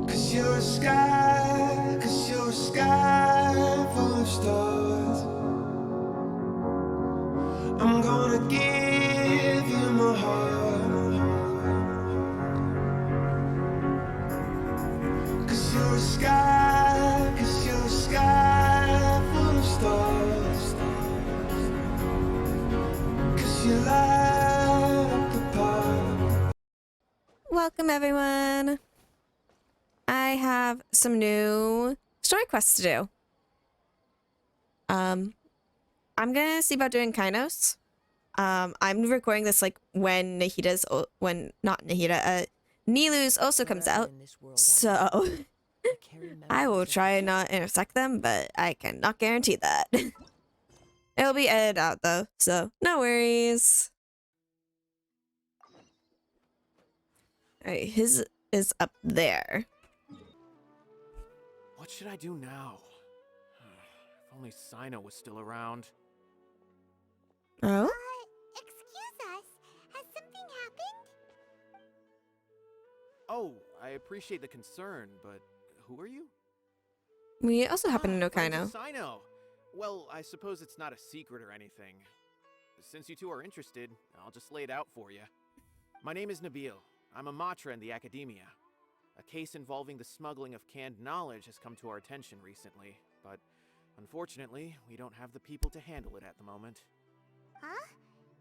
Cause you're a sky full of stars. I'm gonna give you my heart. Cause you're a sky full of stars. Cause you light up the path. Welcome everyone. I have some new story quests to do. I'm gonna see about doing Kynos. I'm recording this like when Nilu's also comes out. So I will try and not intersect them, but I cannot guarantee that. It'll be edited out though, so no worries. Alright, his is up there. What should I do now? If only Cyno was still around. Oh? Excuse us. Has something happened? Oh, I appreciate the concern, but who are you? We also happen to know Friends Kyno. of Cyno. Well, I suppose it's not a secret or anything. Since you two are interested, I'll just lay it out for you. My name is Nabil. I'm a Matra in the Academia. A case involving the smuggling of canned knowledge has come to our attention recently, but unfortunately, we don't have the people to handle it at the moment. Huh?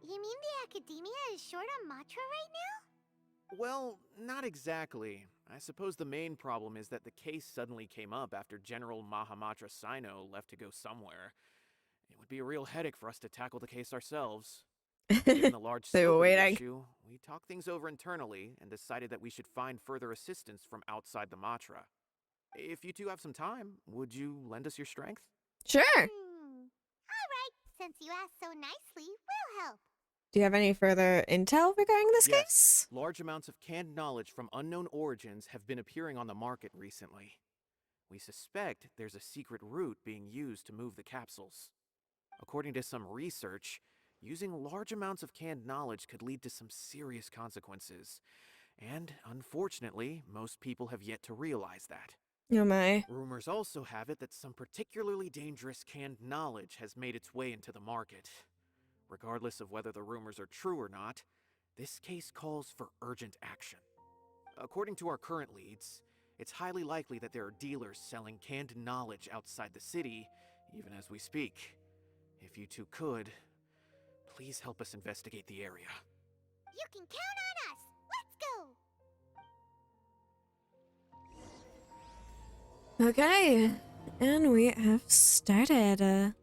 You mean the Academia is short on Matra right now? Well, not exactly. I suppose the main problem is that the case suddenly came up after General Mahamatra Cyno left to go somewhere. It would be a real headache for us to tackle the case ourselves. Given the large They were scope of the waiting. issue, we talked things over internally and decided that we should find further assistance from outside the Matra. If you two have some time, would you lend us your strength? Sure. Alright, since you asked so nicely, we'll help. Do you have any further intel regarding this Yes. case? Large amounts of canned knowledge from unknown origins have been appearing on the market recently. We suspect there's a secret route being used to move the capsules. According to some research, using large amounts of canned knowledge could lead to some serious consequences. And, unfortunately, most people have yet to realize that. Oh my. Rumors also have it that some particularly dangerous canned knowledge has made its way into the market. Regardless of whether the rumors are true or not, this case calls for urgent action. According to our current leads, it's highly likely that there are dealers selling canned knowledge outside the city, even as we speak. If you two could, please help us investigate the area. You can count on us! Let's go! Okay. And we have started.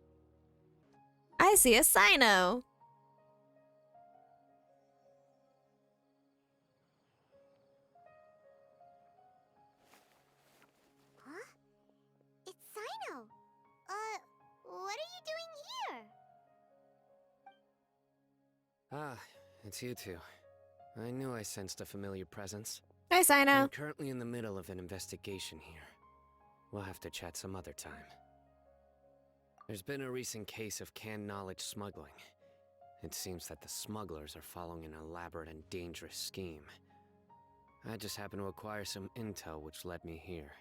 I see a Cyno. Huh? It's Cyno! What are you doing here? Ah, it's you two. I knew I sensed a familiar presence. Hi, I'm Cyno. currently in the middle of an investigation here. We'll have to chat some other time. There's been a recent case of canned knowledge smuggling. It seems that the smugglers are following an elaborate and dangerous scheme. I just happened to acquire some intel which led me here.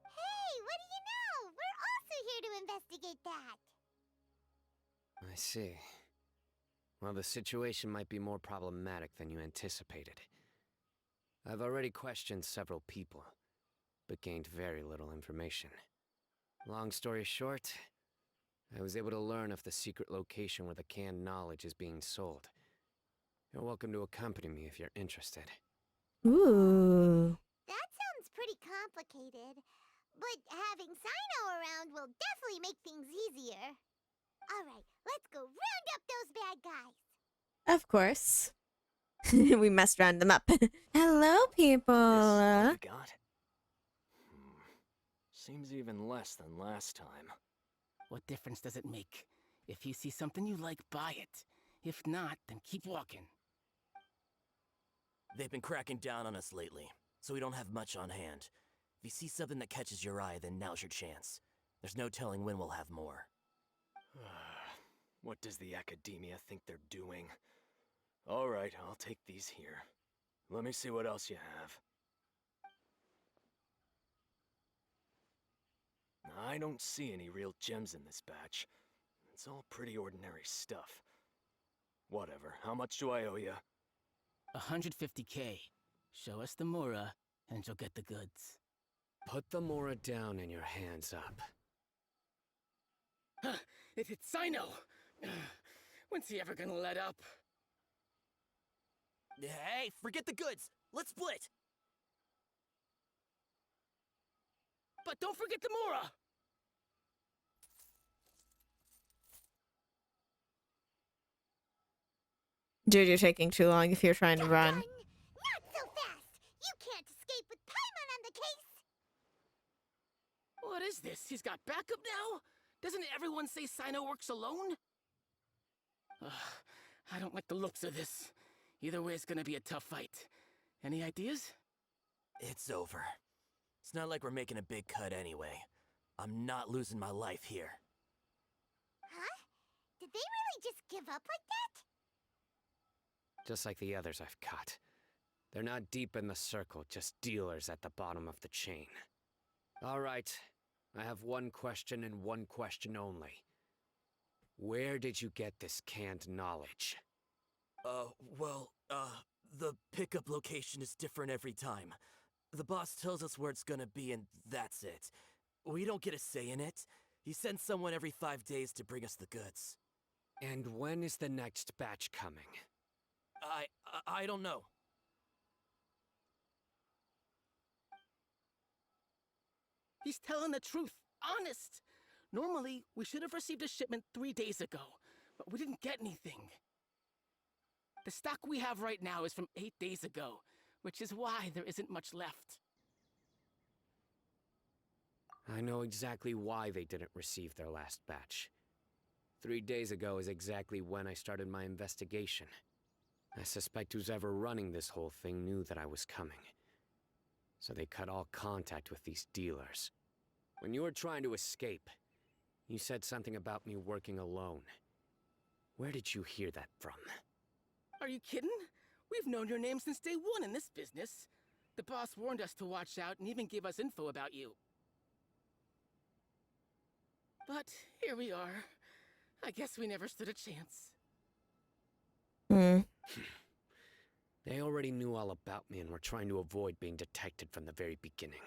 Hey, what do you know? We're also here to investigate that! I see. Well, the situation might be more problematic than you anticipated. I've already questioned several people, but gained very little information. Long story short, I was able to learn of the secret location where the canned knowledge is being sold. You're welcome to accompany me if you're interested. Ooh. That sounds pretty complicated, but having Cyno around will definitely make things easier. Alright, let's go round up those bad guys! Of course. We must round them up. Hello, people. This what we got? Seems even less than last time. What difference does it make? If you see something you like, buy it. If not, then keep walking. They've been cracking down on us lately, so we don't have much on hand. If you see something that catches your eye, then now's your chance. There's no telling when we'll have more. What does the Academia think they're doing? Alright, I'll take these here. Let me see what else you have. I don't see any real gems in this batch. It's all pretty ordinary stuff. Whatever, how much do I owe you? 150K. Show us the Mora, and you'll get the goods. Put the Mora down and your hands up. Huh, it's Cyno! When's he ever gonna let up? Hey, forget the goods! Let's split! But don't forget the Mora! Dude, you're taking too long if you're trying to run. Not so fast! You can't escape with Paimon on the case! What is this? He's got backup now? Doesn't everyone say Cyno works alone? Ugh, I don't like the looks of this. Either way, it's gonna be a tough fight. Any ideas? It's over. It's not like we're making a big cut anyway. I'm not losing my life here. Huh? Did they really just give up like that? Just like the others I've caught. They're not deep in the circle, just dealers at the bottom of the chain. All right, I have one question and one question only. Where did you get this canned knowledge? The pickup location is different every time. The boss tells us where it's gonna be and that's it. We don't get a say in it. He sends someone every 5 days to bring us the goods. And when is the next batch coming? I don't know. He's telling the truth. Honest. Normally, we should have received a shipment 3 days ago, but we didn't get anything. The stock we have right now is from 8 days ago, which is why there isn't much left. I know exactly why they didn't receive their last batch. 3 days ago is exactly when I started my investigation. I suspect who's ever running this whole thing knew that I was coming. So they cut all contact with these dealers. When you were trying to escape, you said something about me working alone. Where did you hear that from? Are you kidding? We've known your name since day one in this business. The boss warned us to watch out and even gave us info about you. But here we are. I guess we never stood a chance. They already knew all about me and were trying to avoid being detected from the very beginning.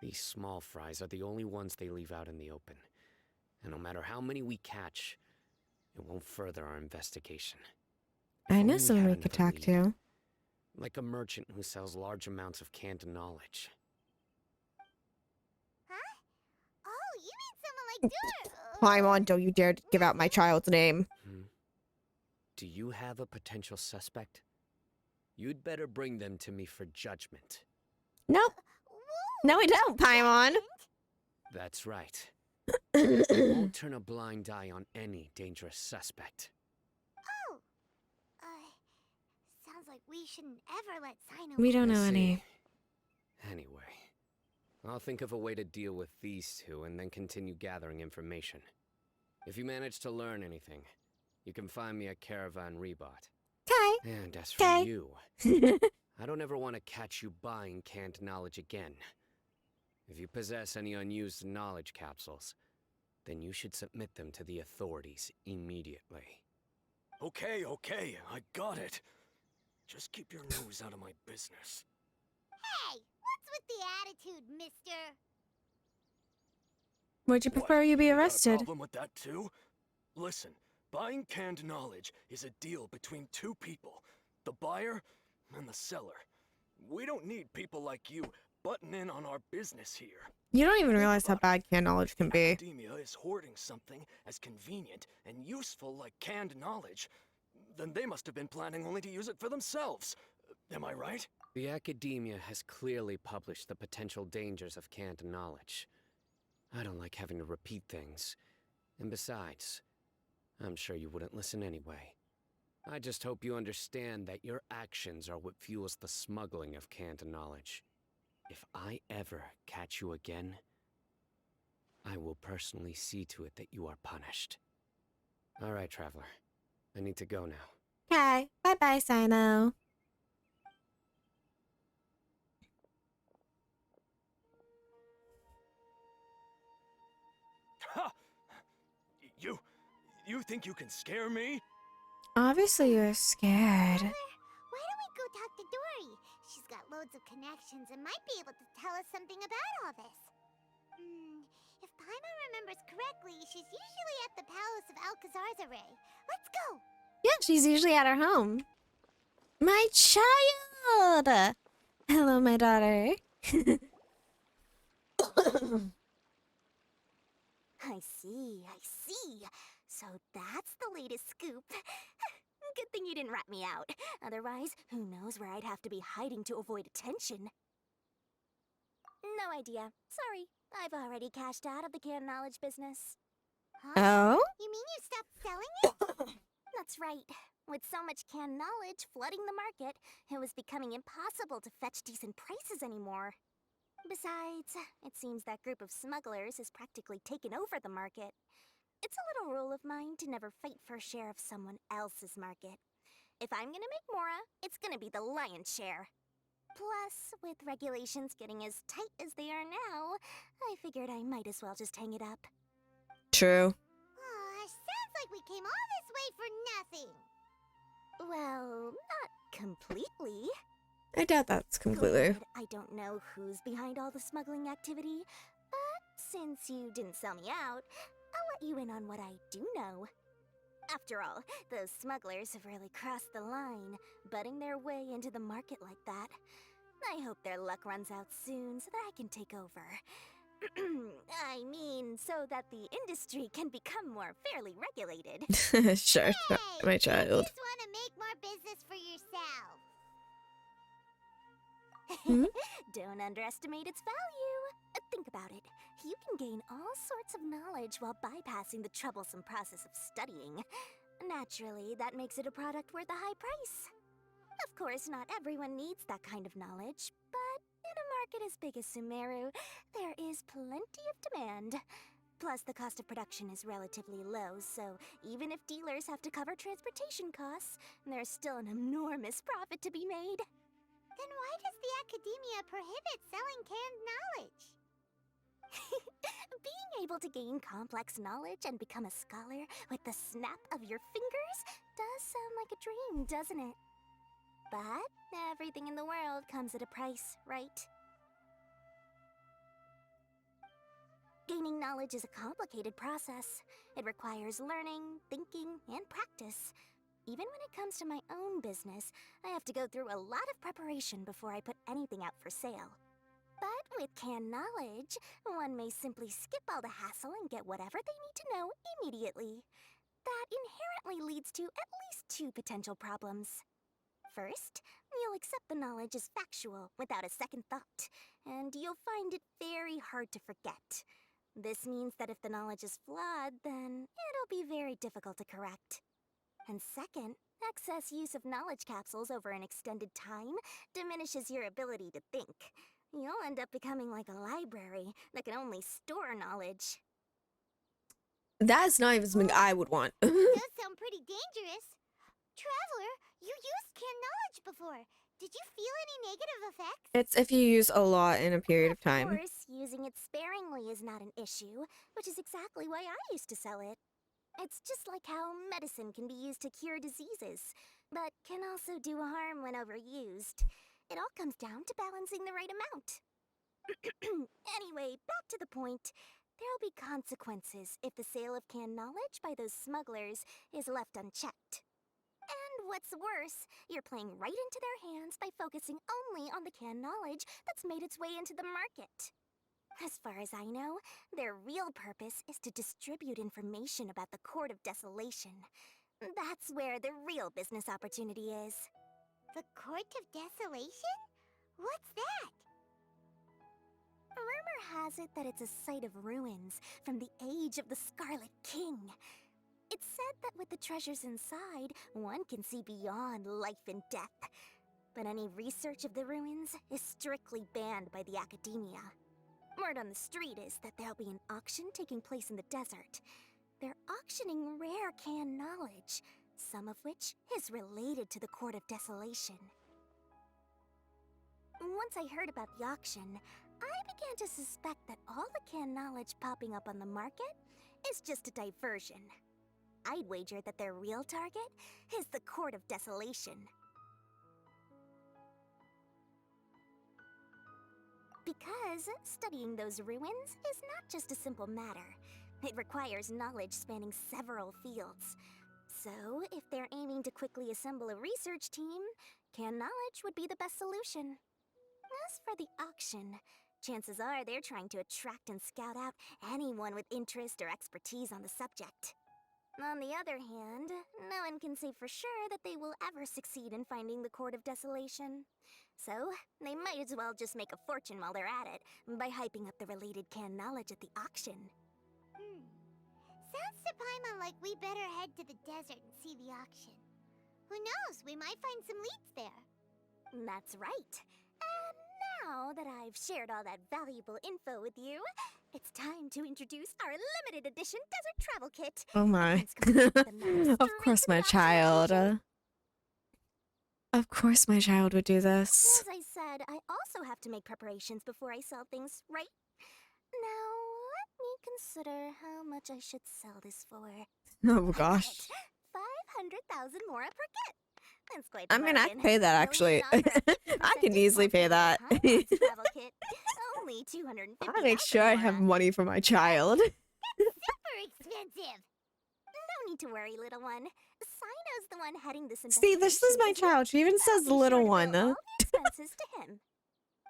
These small fries are the only ones they leave out in the open. And no matter how many we catch, it won't further our investigation. I know Only someone had we could another talk lead. to. Like a merchant who sells large amounts of canned knowledge. Huh? Oh, you mean someone like Dur... Paimon, don't you dare give out my child's name. Do you have a potential suspect? You'd better bring them to me for judgment. Nope. No, we don't, Paimon. That's right. I won't turn a blind eye on any dangerous suspect. Oh! Sounds like we shouldn't ever let Cyno... We don't I know any. see. Anyway, I'll think of a way to deal with these two and then continue gathering information. If you manage to learn anything, you can find me at Caravan Rebot. Okay. And as for Okay. you, I don't ever want to catch you buying canned knowledge again. If you possess any unused knowledge capsules, then you should submit them to the authorities immediately. Okay, I got it. Just keep your nose out of my business. Hey! What's with the attitude, mister? Would you prefer you be You got a arrested? problem with that too? Listen, buying canned knowledge is a deal between two people, the buyer and the seller. We don't need people like you butting in on our business here. You don't even realize how bad canned knowledge can be. Academia is hoarding something as convenient and useful like canned knowledge. Then they must have been planning only to use it for themselves. Am I right? The academia has clearly published the potential dangers of canned knowledge. I don't like having to repeat things. And besides, I'm sure you wouldn't listen anyway. I just hope you understand that your actions are what fuels the smuggling of canned knowledge. If I ever catch you again, I will personally see to it that you are punished. All right, Traveler. I need to go now. Okay. Bye-bye, Cyno. You think you can scare me? Obviously, you're scared. Why don't we go talk to Dory? She's got loads of connections and might be able to tell us something about all this. If Paimon remembers correctly, she's usually at the Palace of Alcazar's Array. Let's go! Yeah, she's usually at her home. My child! Hello, my daughter. I see. So that's the latest scoop. Good thing you didn't rat me out. Otherwise, who knows where I'd have to be hiding to avoid attention. No idea. Sorry. I've already cashed out of the canned knowledge business. Huh? Oh? You mean you stopped selling it? That's right. With so much canned knowledge flooding the market, it was becoming impossible to fetch decent prices anymore. Besides, it seems that group of smugglers has practically taken over the market. It's a little rule of mine to never fight for a share of someone else's market. If I'm gonna make Mora, it's gonna be the lion's share. Plus, with regulations getting as tight as they are now, I figured I might as well just hang it up. True. Sounds like we came all this way for nothing. Well, not completely. I doubt that's completely. Granted, I don't know who's behind all the smuggling activity, but since you didn't sell me out, I'll let you in on what I do know. After all, those smugglers have really crossed the line, butting their way into the market like that. I hope their luck runs out soon so that I can take over. I mean, so that the industry can become more fairly regulated. Sure, my child. You just want to make more business for yourself. Don't underestimate its value. Think about it. You can gain all sorts of knowledge while bypassing the troublesome process of studying. Naturally, that makes it a product worth a high price. Of course, not everyone needs that kind of knowledge, but in a market as big as Sumeru, there is plenty of demand. Plus, the cost of production is relatively low, so even if dealers have to cover transportation costs, there's still an enormous profit to be made. Then why does the academia prohibit selling canned knowledge? Being able to gain complex knowledge and become a scholar with the snap of your fingers does sound like a dream, doesn't it? But everything in the world comes at a price, right? Gaining knowledge is a complicated process. It requires learning, thinking, and practice. Even when it comes to my own business, I have to go through a lot of preparation before I put anything out for sale. But with canned knowledge, one may simply skip all the hassle and get whatever they need to know immediately. That inherently leads to at least two potential problems. First, you'll accept the knowledge as factual without a second thought, and you'll find it very hard to forget. This means that if the knowledge is flawed, then it'll be very difficult to correct. And second, excess use of knowledge capsules over an extended time diminishes your ability to think. You'll end up becoming like a library that can only store knowledge. That's not even something I would want. Does sound pretty dangerous. Traveler, you used canned knowledge before. Did you feel any negative effects? It's if you use a lot in a period of time. Of course, using it sparingly is not an issue, which is exactly why I used to sell it. It's just like how medicine can be used to cure diseases, but can also do harm when overused. It all comes down to balancing the right amount. Anyway, back to the point. There'll be consequences if the sale of canned knowledge by those smugglers is left unchecked. And what's worse, you're playing right into their hands by focusing only on the canned knowledge that's made its way into the market. As far as I know, their real purpose is to distribute information about the Court of Desolation. That's where the real business opportunity is. The Court of Desolation? What's that? Rumor has it that it's a site of ruins from the age of the Scarlet King. It's said that with the treasures inside, one can see beyond life and death. But any research of the ruins is strictly banned by the academia. Word on the street is that there'll be an auction taking place in the desert. They're auctioning rare canned knowledge, some of which is related to the Court of Desolation. Once I heard about the auction, I began to suspect that all the canned knowledge popping up on the market is just a diversion. I'd wager that their real target is the Court of Desolation. Because studying those ruins is not just a simple matter. It requires knowledge spanning several fields. So, if they're aiming to quickly assemble a research team, canned knowledge would be the best solution. As for the auction, chances are they're trying to attract and scout out anyone with interest or expertise on the subject. On the other hand, no one can say for sure that they will ever succeed in finding the Court of Desolation. So, they might as well just make a fortune while they're at it by hyping up the related canned knowledge at the auction. Sounds to Paimon like we better head to the desert and see the auction. Who knows, we might find some leads there. That's right. And now that I've shared all that valuable info with you, it's time to introduce our limited edition desert travel kit. Oh my. It's complete with a map Of straight course to the my auction child. location. Of course my child would do this. As I said, I also have to make preparations before I sell things, right? Now, let me consider how much I should sell this for. Oh gosh. 500,000 mora per kit. That's quite I the mean, I bargain. can pay that actually. Million on for a I 50% can easily pay that. discount on Paimon travel kit. Only 250,000 I'll make sure I have mora. money for my child. Super expensive! No need to worry, little one. Cyno's the one heading this See, this is my investigation, child. She even so I'll says be little sure to one. bill all the expenses to him.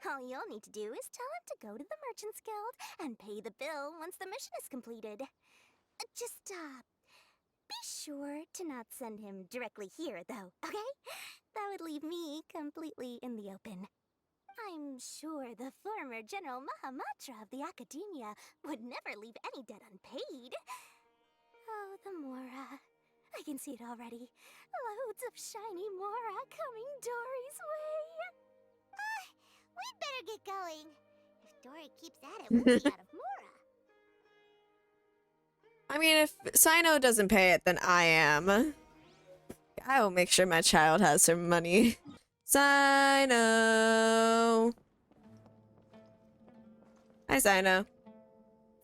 All you'll need to do is tell him to go to the Merchants Guild and pay the bill once the mission is completed. Just, be sure to not send him directly here, though, okay? That would leave me completely in the open. I'm sure the former General Mahamatra of the Academia would never leave any debt unpaid. Oh, the Mora. I can see it already. Loads of shiny Mora coming Dory's way. We'd better get going. If Dory keeps at it, we'll be out of Mora. I mean, if Cyno doesn't pay it, then I am. I will make sure my child has her money. Cyno! Hi, Cyno.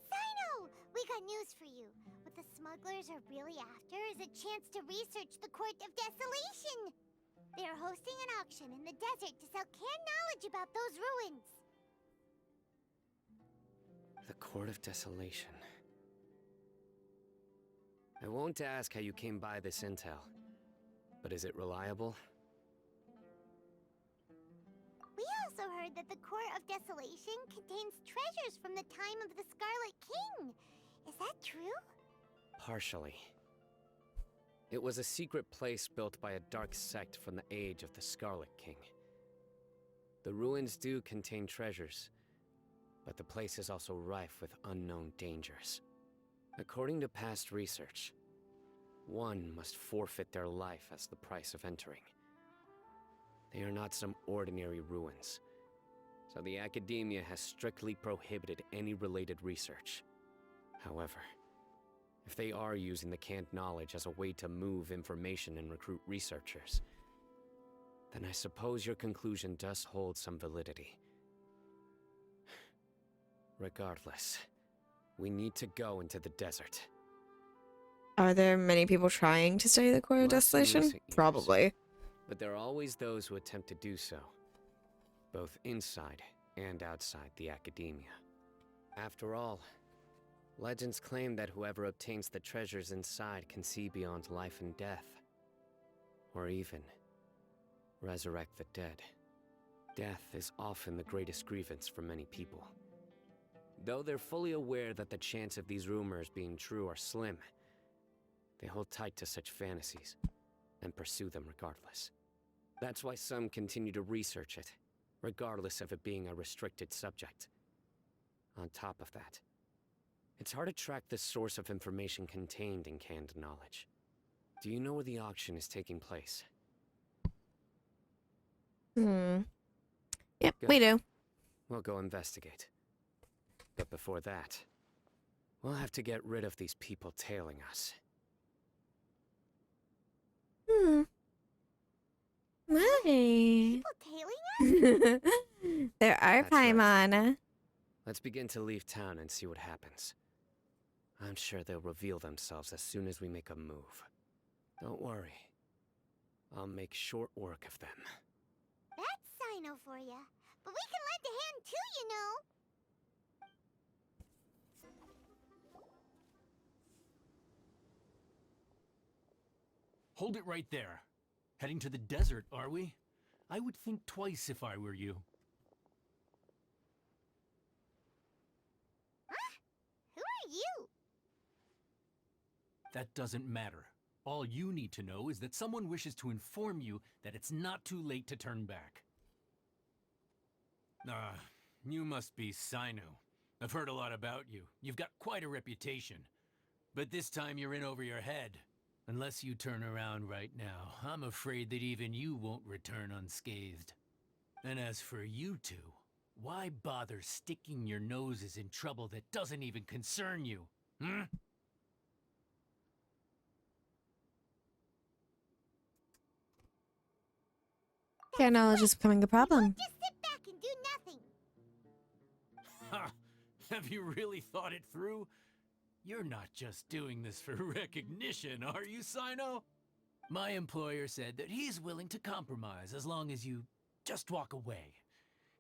Cyno! We got news for you. What the smugglers are really after is a chance to research the Court of Desolation. They are hosting an auction in the desert to sell canned knowledge about those ruins. The Court of Desolation. I won't ask how you came by this intel, but is it reliable? We also heard that the Court of Desolation contains treasures from the time of the Scarlet King. Is that true? Partially. It was a secret place built by a dark sect from the age of the Scarlet King. The ruins do contain treasures, but the place is also rife with unknown dangers. According to past research, one must forfeit their life as the price of entering. They are not some ordinary ruins, so the Academia has strictly prohibited any related research. However, if they are using the canned knowledge as a way to move information and recruit researchers, then I suppose your conclusion does hold some validity. Regardless, we need to go into the desert. Are there many people trying to study the Court of Less in Desolation? recent years. Probably. But there are always those who attempt to do so, both inside and outside the Academia. After all, legends claim that whoever obtains the treasures inside can see beyond life and death, or even resurrect the dead. Death is often the greatest grievance for many people. Though they're fully aware that the chance of these rumors being true are slim, they hold tight to such fantasies and pursue them regardless. That's why some continue to research it, regardless of it being a restricted subject. On top of that, it's hard to track the source of information contained in canned knowledge. Do you know where the auction is taking place? Yep, Good. we do. We'll go investigate. But before that, we'll have to get rid of these people tailing us. Why? People tailing us? There are That's right. Paimon. Let's begin to leave town and see what happens. I'm sure they'll reveal themselves as soon as we make a move. Don't worry. I'll make short work of them. That's Cyno for ya. But we can lend a hand too, you know. Hold it right there. Heading to the desert, are we? I would think twice if I were you. Huh? Who are you? That doesn't matter. All you need to know is that someone wishes to inform you that it's not too late to turn back. You must be Cyno. I've heard a lot about you. You've got quite a reputation. But this time you're in over your head. Unless you turn around right now, I'm afraid that even you won't return unscathed. And as for you two, why bother sticking your noses in trouble that doesn't even concern you? Hmm? Care knowledge is becoming a problem. Just sit back and do nothing. Ha! Have you really thought it through? You're not just doing this for recognition, are you, Cyno? My employer said that he's willing to compromise as long as you just walk away.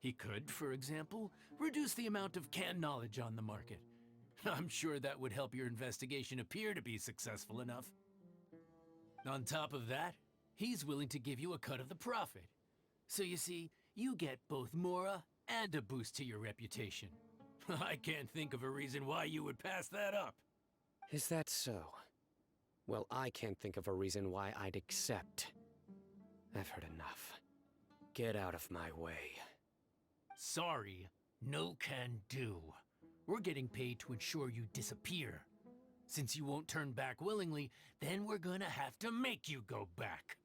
He could, for example, reduce the amount of canned knowledge on the market. I'm sure that would help your investigation appear to be successful enough. On top of that, he's willing to give you a cut of the profit. So you see, you get both Mora and a boost to your reputation. I can't think of a reason why you would pass that up. Is that so? Well, I can't think of a reason why I'd accept. I've heard enough. Get out of my way. Sorry, no can do. We're getting paid to ensure you disappear. Since you won't turn back willingly, then we're gonna have to make you go back.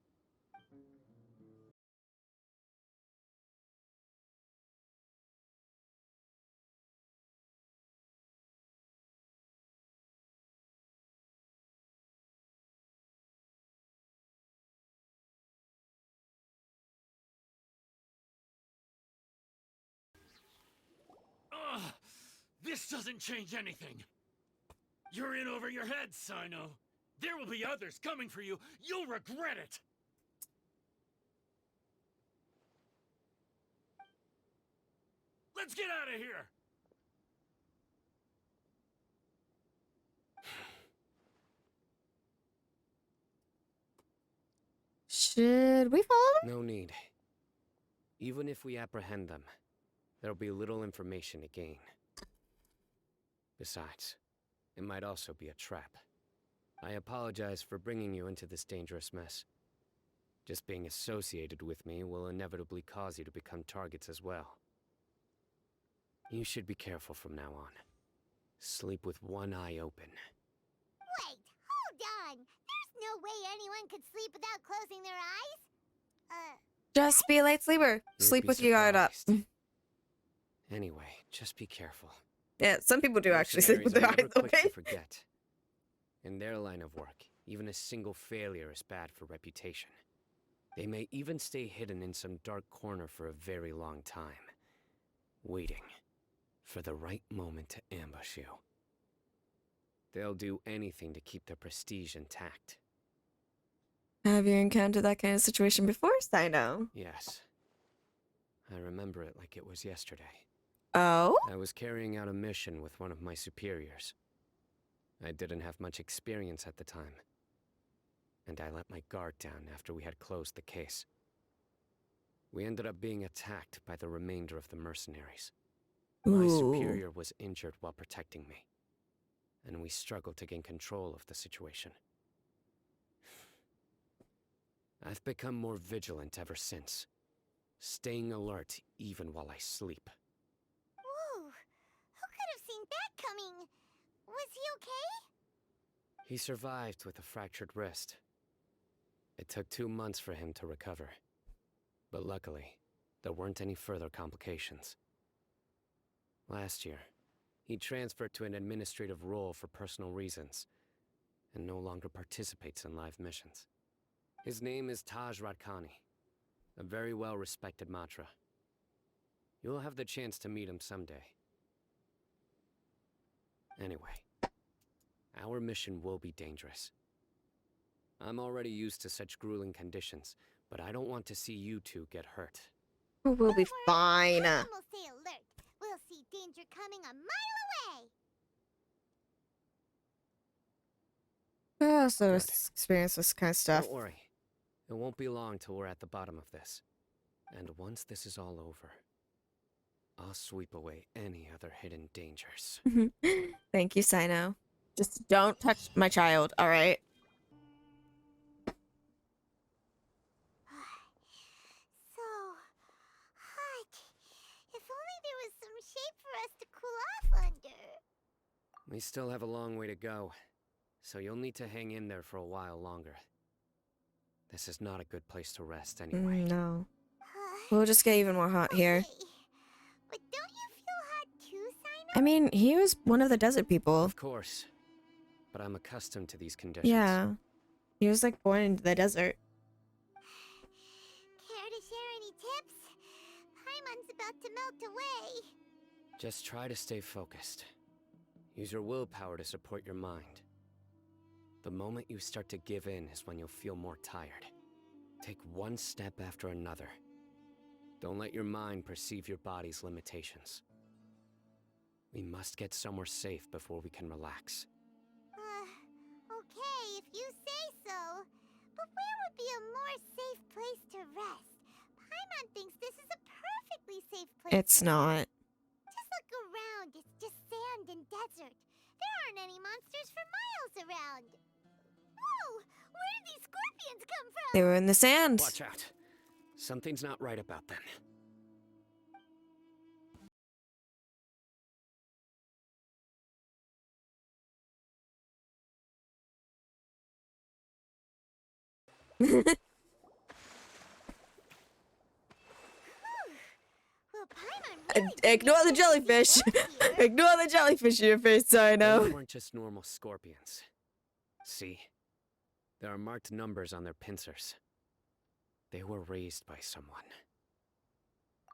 Ugh! This doesn't change anything! You're in over your head, Cyno! There will be others coming for you! You'll regret it! Let's get out of here! Should we follow them? No need. Even if we apprehend them, there'll be little information to gain. Besides, it might also be a trap. I apologize for bringing you into this dangerous mess. Just being associated with me will inevitably cause you to become targets as well. You should be careful from now on. Sleep with one eye open. Wait, hold on. There's no way anyone could sleep without closing their eyes. Just be a light sleeper. You'd Sleep be with your guard up. surprised. Anyway, just be careful. Yeah, some people do actually sleep with their eyes Mercenaries are never quick to open. forget. In their line of work, even a single failure is bad for reputation. They may even stay hidden in some dark corner for a very long time, waiting for the right moment to ambush you. They'll do anything to keep their prestige intact. Have you encountered that kind of situation before, Cyno? Yes. I remember it like it was yesterday. Oh? I was carrying out a mission with one of my superiors. I didn't have much experience at the time, and I let my guard down after we had closed the case. We ended up being attacked by the remainder of the mercenaries. My superior was injured while protecting me, and we struggled to gain control of the situation. I've become more vigilant ever since, staying alert even while I sleep. Whoa, who could have seen that coming? Was he okay? He survived with a fractured wrist. It took 2 months for him to recover. But luckily, there weren't any further complications. Last year, he transferred to an administrative role for personal reasons, and no longer participates in live missions. His name is Taj Radkani, a very well-respected Matra. You'll have the chance to meet him someday. Anyway, Our mission will be dangerous. I'm already used to such grueling conditions, but I don't want to see you two get hurt. We'll be Don't worry, fine. Paimon will stay alert. We'll see danger coming a mile away. I also Good. experience this kind of stuff. Don't worry. It won't be long till we're at the bottom of this. And once this is all over, I'll sweep away any other hidden dangers. Thank you, Cyno. Just don't touch my child, alright? So hot. If only there was some shape for us to cool off under. We still have a long way to go, so you'll need to hang in there for a while longer. This is not a good place to rest anyway. No. We'll just get even more hot here. Okay. But don't you feel hot too, Cyno? I mean, he was one of the desert people. Of course, but I'm accustomed to these conditions. Yeah. He was like born into the desert. Care to share any tips? Paimon's about to melt away. Just try to stay focused. Use your willpower to support your mind. The moment you start to give in is when you'll feel more tired. Take one step after another. Don't let your mind perceive your body's limitations. We must get somewhere safe before we can relax. Okay, if you say so. But where would be a more safe place to rest? Paimon thinks this is a perfectly safe place. It's not. Just look around. It's just sand and desert. There aren't any monsters for miles around. Whoa! Where did these scorpions come from? They were in the sand. Watch out. Something's not right about them. Well, Paimon really Ignore the didn't jellyfish. see here. Ignore the jellyfish in your face, Those Cyno. weren't just normal scorpions. See? There are marked numbers on their pincers. They were raised by someone.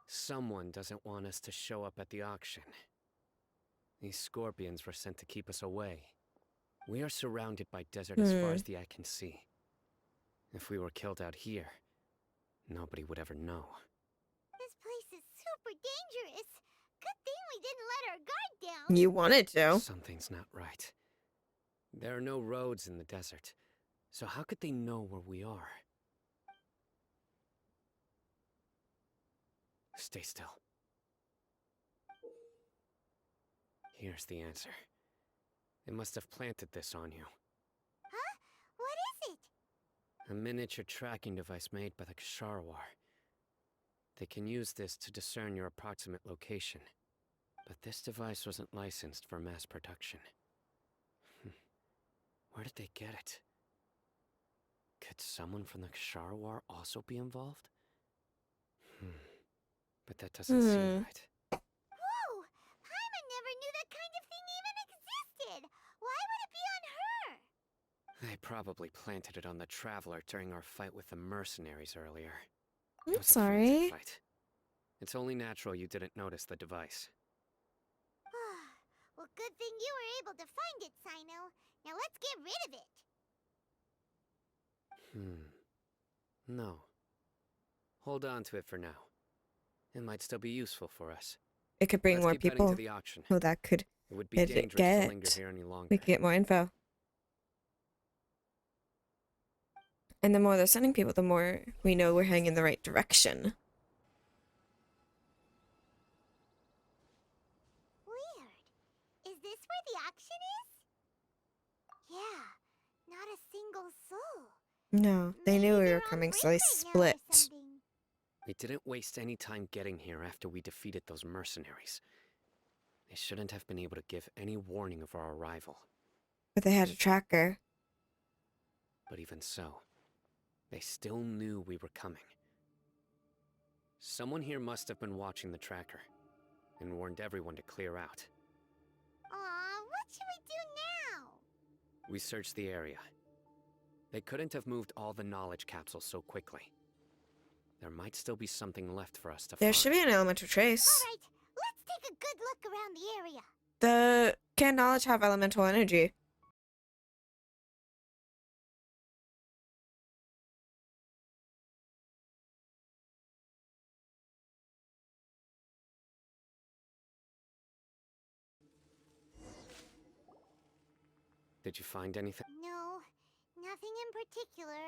Someone doesn't want us to show up at the auction. These scorpions were sent to keep us away. We are surrounded by desert as far as the eye can see. If we were killed out here, nobody would ever know. This place is super dangerous. Good thing we didn't let our guard down. You wanted to. Something's not right. There are no roads in the desert, so how could they know where we are? Stay still. Here's the answer. They must have planted this on you. Huh? What is it? A miniature tracking device made by the Ksharwar. They can use this to discern your approximate location. But this device wasn't licensed for mass production. Where did they get it? Could someone from the Ksharwar also be involved? But that doesn't seem right. Whoa! Paimon never knew that kind of thing even existed. Why would it be on her? They probably planted it on the Traveler during our fight with the mercenaries earlier. It I'm was a frantic sorry. fight. It's only natural you didn't notice the device. Well, good thing you were able to find it, Cyno. Now let's get rid of it. No. Hold on to it for now. It might still be useful for us. It could bring Let's more keep heading people. to the auction. Oh, that could. It would be Get- dangerous get- to linger here any longer. We could get more info. And the more they're sending people, the more we know we're heading in the right direction. Weird. Is this where the auction is? Yeah, not a single soul. No, they knew Maybe we they're were on coming, break so they right now or split. something. We didn't waste any time getting here after we defeated those mercenaries. They shouldn't have been able to give any warning of our arrival. But they had a tracker. But even so, they still knew we were coming. Someone here must have been watching the tracker and warned everyone to clear out. Aw, what should we do now? We searched the area. They couldn't have moved all the knowledge capsules so quickly. There might still be something left for us to There find. should be an elemental trace. Alright, let's take a good look around the area. The can knowledge have elemental energy? Did you find anything? No, nothing in particular.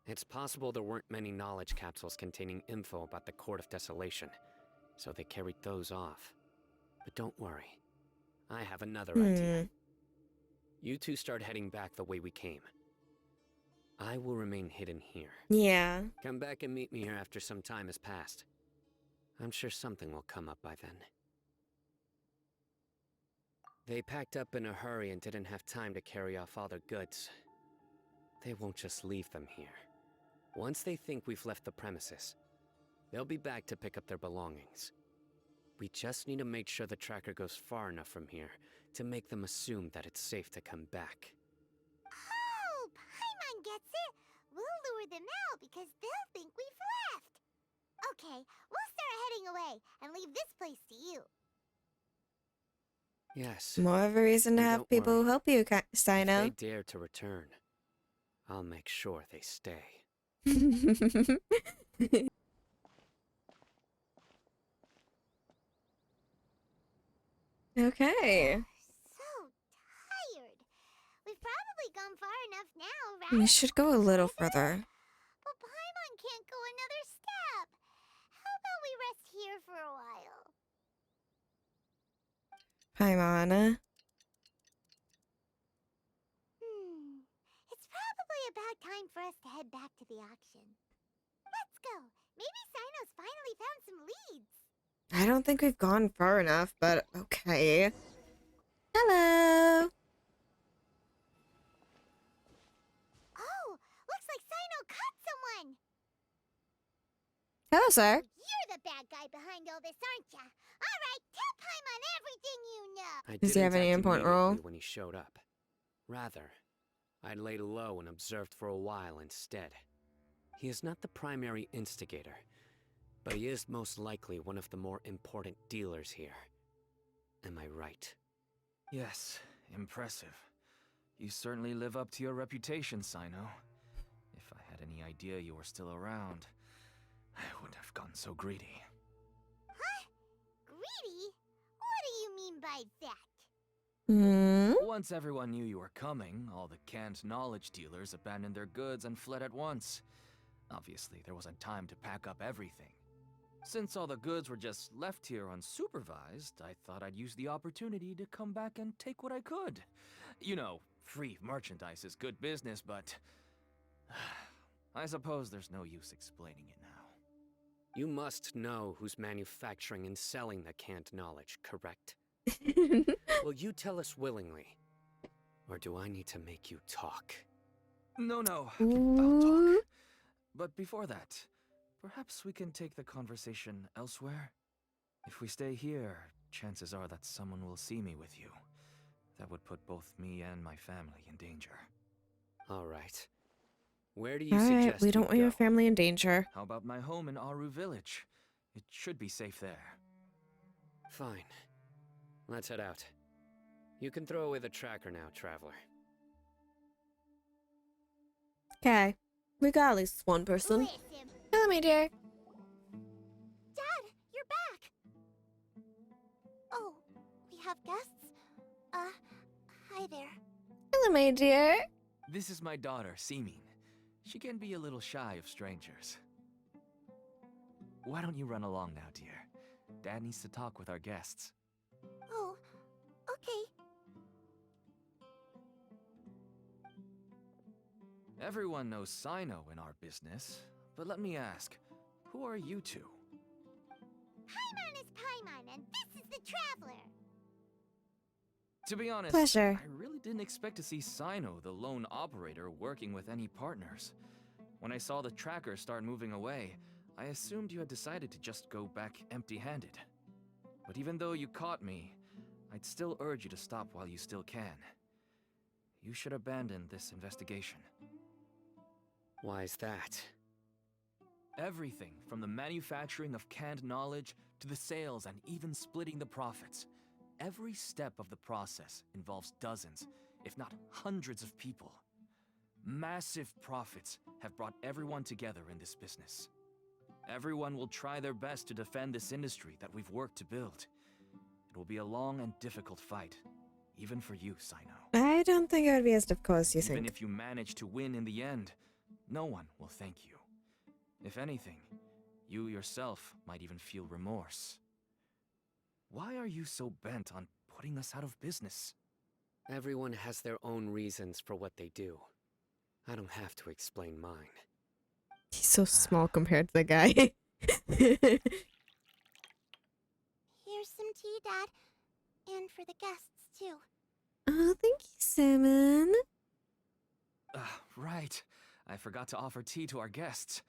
It's possible there weren't many knowledge capsules containing info about the Court of Desolation, so they carried those off. But don't worry. I have another idea. You two start heading back the way we came. I will remain hidden here. Yeah. Come back and meet me here after some time has passed. I'm sure something will come up by then. They packed up in a hurry and didn't have time to carry off all their goods. They won't just leave them here. Once they think we've left the premises, they'll be back to pick up their belongings. We just need to make sure the tracker goes far enough from here to make them assume that it's safe to come back. Oh, Paimon gets it. We'll lure them out because they'll think we've left. Okay, we'll start heading away and leave this place to you. Yes. More of a reason to And have don't people worry. help you, If they Cyno. dare to return, I'll make sure they stay. Okay. So tired. We've probably gone far enough now, right? We should go a little further. But Paimon can't go another step. How about we rest here for a while? Paimon. It's probably about time for us to head back to the auction. Let's go. Maybe Cyno's finally found some leads. I don't think we've gone far enough, but okay. Hello. Oh, looks like Cyno caught someone. Hello, sir. You're the bad guy behind all this, aren't ya? All right, tell Paimon everything you know. I Does he have didn't any act important immediately role? when he showed up. Rather, I laid low and observed for a while instead. He is not the primary instigator, but he is most likely one of the more important dealers here. Am I right? Yes, impressive. You certainly live up to your reputation, Cyno. If I had any idea you were still around, I wouldn't have gone so greedy. Huh? Greedy? What do you mean by that? Once everyone knew you were coming, all the canned knowledge dealers abandoned their goods and fled at once. Obviously, there wasn't time to pack up everything. Since all the goods were just left here unsupervised, I thought I'd use the opportunity to come back and take what I could. You know, free merchandise is good business, but I suppose there's no use explaining it now. You must know who's manufacturing and selling the canned knowledge, correct? Will you tell us willingly? Or do I need to make you talk? No, I'll Ooh. talk. But before that, perhaps we can take the conversation elsewhere? If we stay here, chances are that someone will see me with you. That would put both me and my family in danger. All right. Where do you Alright, suggest we don't want your go? family in danger. How about my home in Aru Village? It should be safe there. Fine. Let's head out. You can throw away the tracker now, traveler. Okay. We got at least one person. Listen, Hello, my dear. Dad, you're back. Oh, we have guests? Hi there. Hello, my dear. This is my daughter, Simin. She can be a little shy of strangers. Why don't you run along now, dear? Dad needs to talk with our guests. Oh, okay. Everyone knows Cyno in our business, but let me ask, who are you two? Paimon is Paimon, and this is the Traveler. To be honest, Pleasure. I really didn't expect to see Cyno, the lone operator, working with any partners. When I saw the tracker start moving away, I assumed you had decided to just go back empty-handed. But even though you caught me, I'd still urge you to stop while you still can. You should abandon this investigation. Why is that? Everything from the manufacturing of canned knowledge to the sales and even splitting the profits. Every step of the process involves dozens, if not hundreds of people. Massive profits have brought everyone together in this business. Everyone will try their best to defend this industry that we've worked to build. It will be a long and difficult fight, even for you, Cyno. I don't think it would be as difficult as you Even think. if you manage to win in the end, no one will thank you. If anything, you yourself might even feel remorse. Why are you so bent on putting us out of business? Everyone has their own reasons for what they do. I don't have to explain mine. He's so small compared to the guy. Here's some tea, Dad. And for the guests, too. Oh, thank you, Simon. Right. I forgot to offer tea to our guests.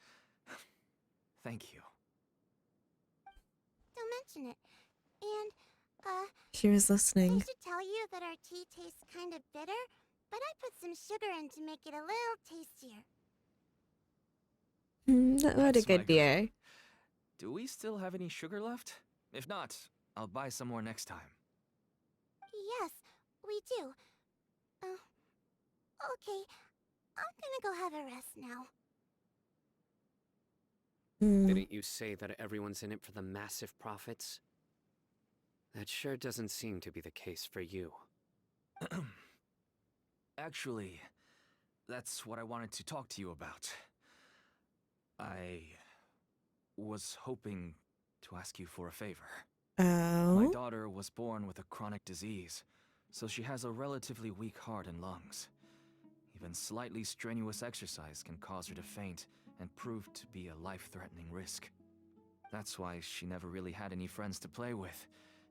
Thank you. Don't mention it. And, She was I listening. should tell you that our tea tastes kind of bitter, but I put some sugar in to make it a little tastier. What a That's my good girl. beer. Do we still have any sugar left? If not, I'll buy some more next time. Yes, we do. Okay. I'm gonna go have a rest now. Didn't you say that everyone's in it for the massive profits? That sure doesn't seem to be the case for you. Actually, that's what I wanted to talk to you about. I was hoping to ask you for a favor. My Oh. daughter was born with a chronic disease, so she has a relatively weak heart and lungs. Even slightly strenuous exercise can cause her to faint and prove to be a life-threatening risk. That's why she never really had any friends to play with,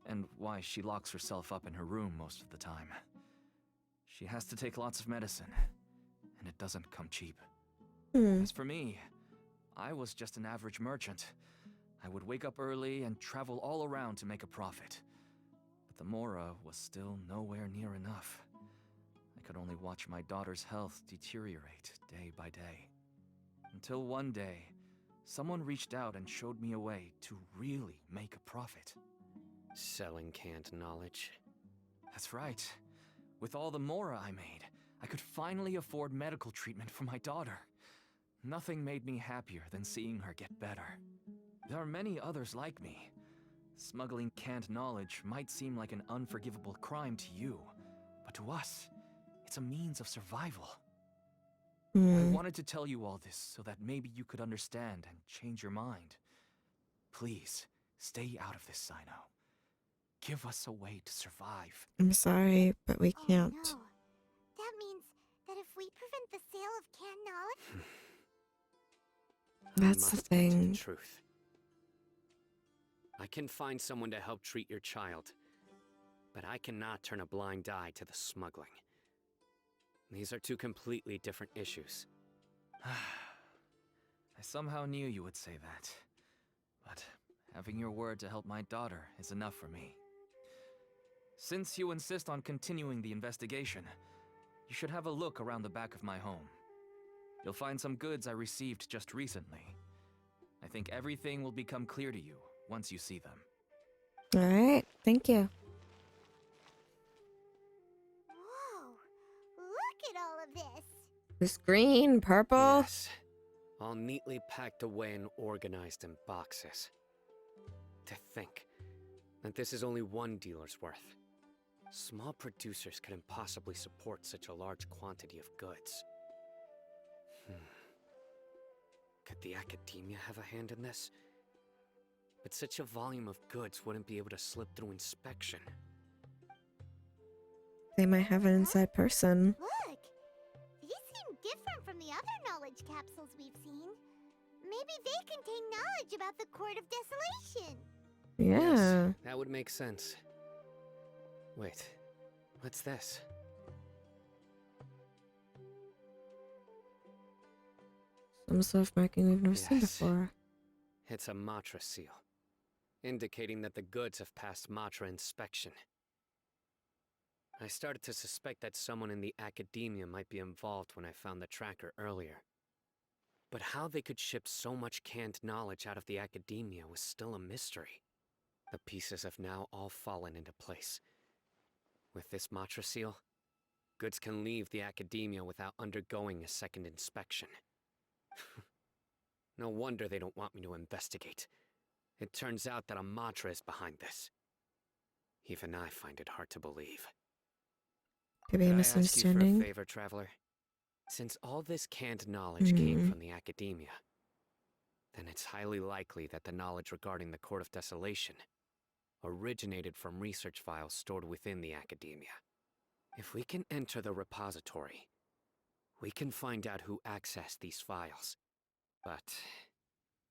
and why she locks herself up in her room most of the time. She has to take lots of medicine, and it doesn't come cheap. As for me, I was just an average merchant. I would wake up early and travel all around to make a profit. But the Mora was still nowhere near enough. I could only watch my daughter's health deteriorate day by day. Until one day, someone reached out and showed me a way to really make a profit. Selling canned knowledge. That's right. With all the Mora I made, I could finally afford medical treatment for my daughter. Nothing made me happier than seeing her get better. There are many others like me. Smuggling canned knowledge might seem like an unforgivable crime to you, but to us, it's a means of survival. I wanted to tell you all this so that maybe you could understand and change your mind. Please, stay out of this, Cyno. Give us a way to survive. I'm sorry, but we can't. Oh, no. That means that if we prevent the sale of canned knowledge... That's I the must get to thing. the truth. I can find someone to help treat your child, but I cannot turn a blind eye to the smuggling. These are two completely different issues. I somehow knew you would say that. But having your word to help my daughter is enough for me. Since you insist on continuing the investigation, you should have a look around the back of my home. You'll find some goods I received just recently. I think everything will become clear to you once you see them. Alright, thank you. Whoa! Look at all of this! This green, purple. Yes. All neatly packed away and organized in boxes. To think that this is only one dealer's worth. Small producers couldn't possibly support such a large quantity of goods. Could the academia have a hand in this? But such a volume of goods wouldn't be able to slip through inspection. They might have an inside person. Look! These seem different from the other knowledge capsules we've seen. Maybe they contain knowledge about the Court of Desolation. Yeah. Yes, that would make sense. Wait, what's this? Some sort of marking we've never seen Yes. before. It's a Matra seal, indicating that the goods have passed Matra inspection. I started to suspect that someone in the academia might be involved when I found the tracker earlier. But how they could ship so much canned knowledge out of the academia was still a mystery. The pieces have now all fallen into place. With this Matra seal, goods can leave the academia without undergoing a second inspection. No wonder they don't want me to investigate. It turns out that a Matra is behind this. Even I find it hard to believe. Could be a Could I ask you for a misunderstanding. favor, Traveler? Since all this canned knowledge came from the academia, then it's highly likely that the knowledge regarding the Court of Desolation originated from research files stored within the academia. If we can enter the repository, we can find out who accessed these files. But,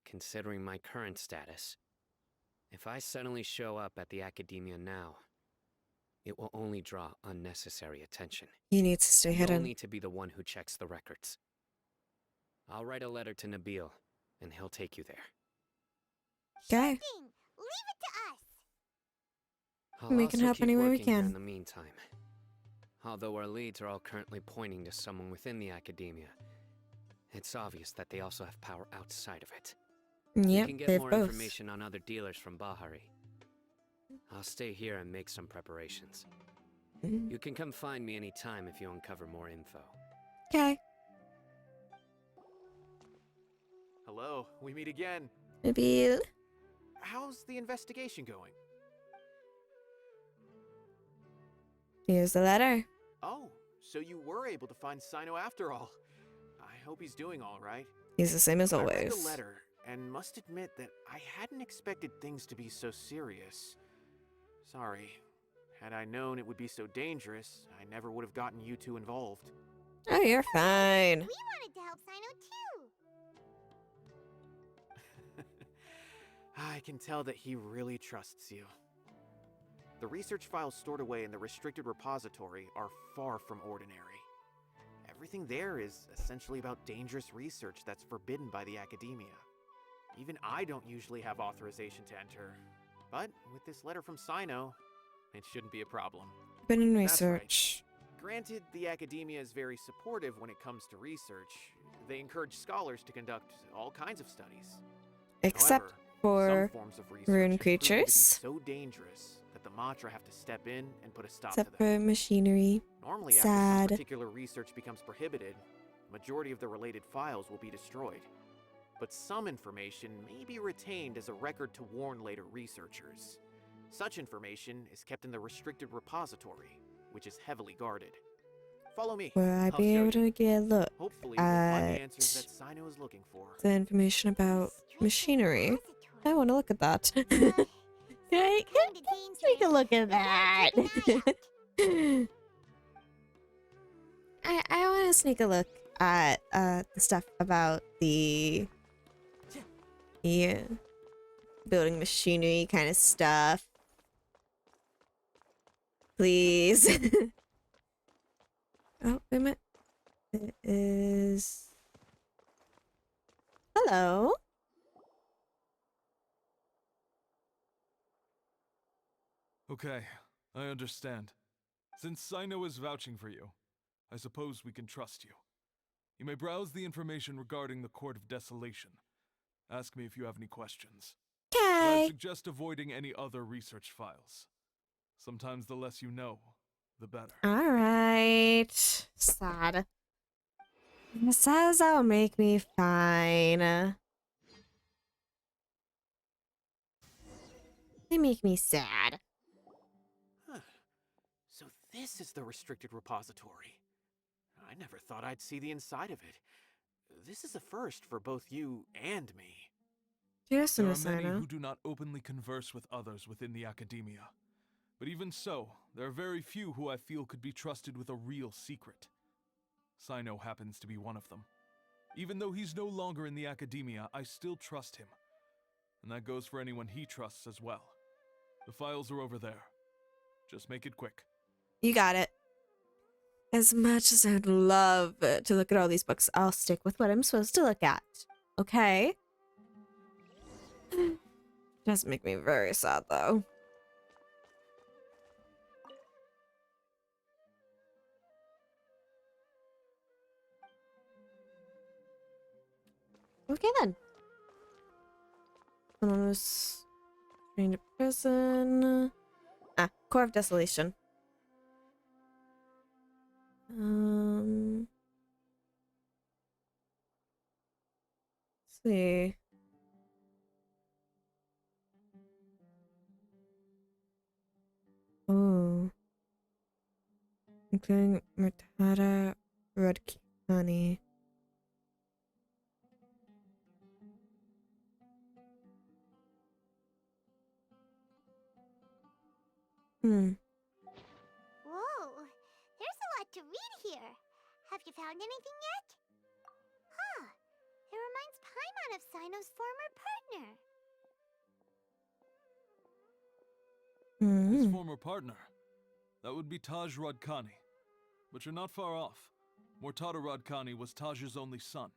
considering my current status, if I suddenly show up at the academia now, it will only draw unnecessary attention. He needs to stay You'll hidden. need to be the one who checks the records. I'll write a letter to Nabil, and he'll take you there. Okay. Leave it to us. I'll We can also help keep any way we working here can. in the meantime. Although our leads are all currently pointing to someone within the academia, it's obvious that they also have power outside of it. We Yep, can get they've more both. information on other dealers from Bahari. I'll stay here and make some preparations. You can come find me anytime if you uncover more info. Okay. Hello, we meet again. Nabil. How's the investigation going? Here's the letter. Oh, so you were able to find Cyno after all. I hope he's doing all right. He's the same as I read always. the letter and must admit that I hadn't expected things to be so serious. Sorry. Had I known it would be so dangerous, I never would have gotten you two involved. Oh, you're fine. We wanted to help Cyno too. I can tell that he really trusts you. The research files stored away in the restricted repository are far from ordinary. Everything there is essentially about dangerous research that's forbidden by the academia. Even I don't usually have authorization to enter. But with this letter from Cyno, it shouldn't be a problem. Been in That's right. research. Granted, the academia is very supportive when it comes to research. They encourage scholars to conduct all kinds of studies. Except However, for some forms of research rune have proven to be creatures. so dangerous that the Matra have to step in and put a stop Except to them. for machinery. Normally, after Sad. some particular research becomes prohibited, majority of the related files will be destroyed. But some information may be retained as a record to warn later researchers. Such information is kept in the restricted repository, which is heavily guarded. Follow me. Will I I'll be show able you. to get a look Hopefully, we'll find the at answers that Cyno is looking for. the information about machinery? I want to look at that. Can I Kinda take a dangerous. look at We that? gotta keep an eye out. I want to sneak a look at the stuff about the building machinery kind of stuff. Please. Oh, wait a minute. It is. Hello. Okay, I understand. Since Cyno is vouching for you, I suppose we can trust you. You may browse the information regarding the Court of Desolation. Ask me if you have any questions. But I Okay. suggest avoiding any other research files. Sometimes the less you know, the better. All right. Sad. It says that'll make me fine. They make me sad. Huh. So this is the restricted repository. I never thought I'd see the inside of it. This is a first for both you and me. Cheers to There are Miss many Cyno. who do not openly converse with others within the academia. But even so, there are very few who I feel could be trusted with a real secret. Cyno happens to be one of them. Even though he's no longer in the academia, I still trust him. And that goes for anyone he trusts as well. The files are over there. Just make it quick. You got it. As much as I'd love to look at all these books, I'll stick with what I'm supposed to look at. Okay? Does make me very sad, though. Okay, then. Someone was trained to prison. Ah, Core of Desolation. Let's see. Oh. including Murtada, Rudkani. Whoa, there's a lot to read here. Have you found anything yet? Huh, it reminds Paimon of Cyno's former partner. His former partner. That would be Taj Radkani. But you're not far off. Mortada Radkani was Taj's only son.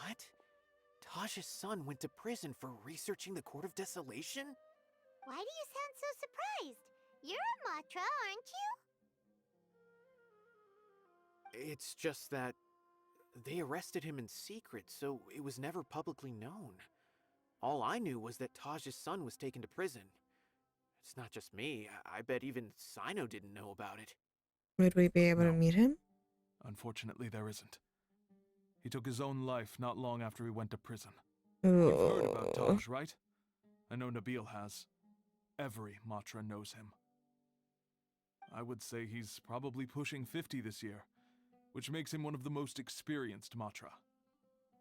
What? Taj's son went to prison for researching the Court of Desolation? Why do you sound so surprised? You're a Matra, aren't you? It's just that they arrested him in secret, so it was never publicly known. All I knew was that Taj's son was taken to prison. It's not just me. I bet even Cyno didn't know about it. Would we be able to meet him? Unfortunately, there isn't. He took his own life not long after he went to prison. Ooh. You've heard about Taj, right? I know Nabil has. Every Matra knows him. I would say he's probably pushing 50 this year, which makes him one of the most experienced Matra.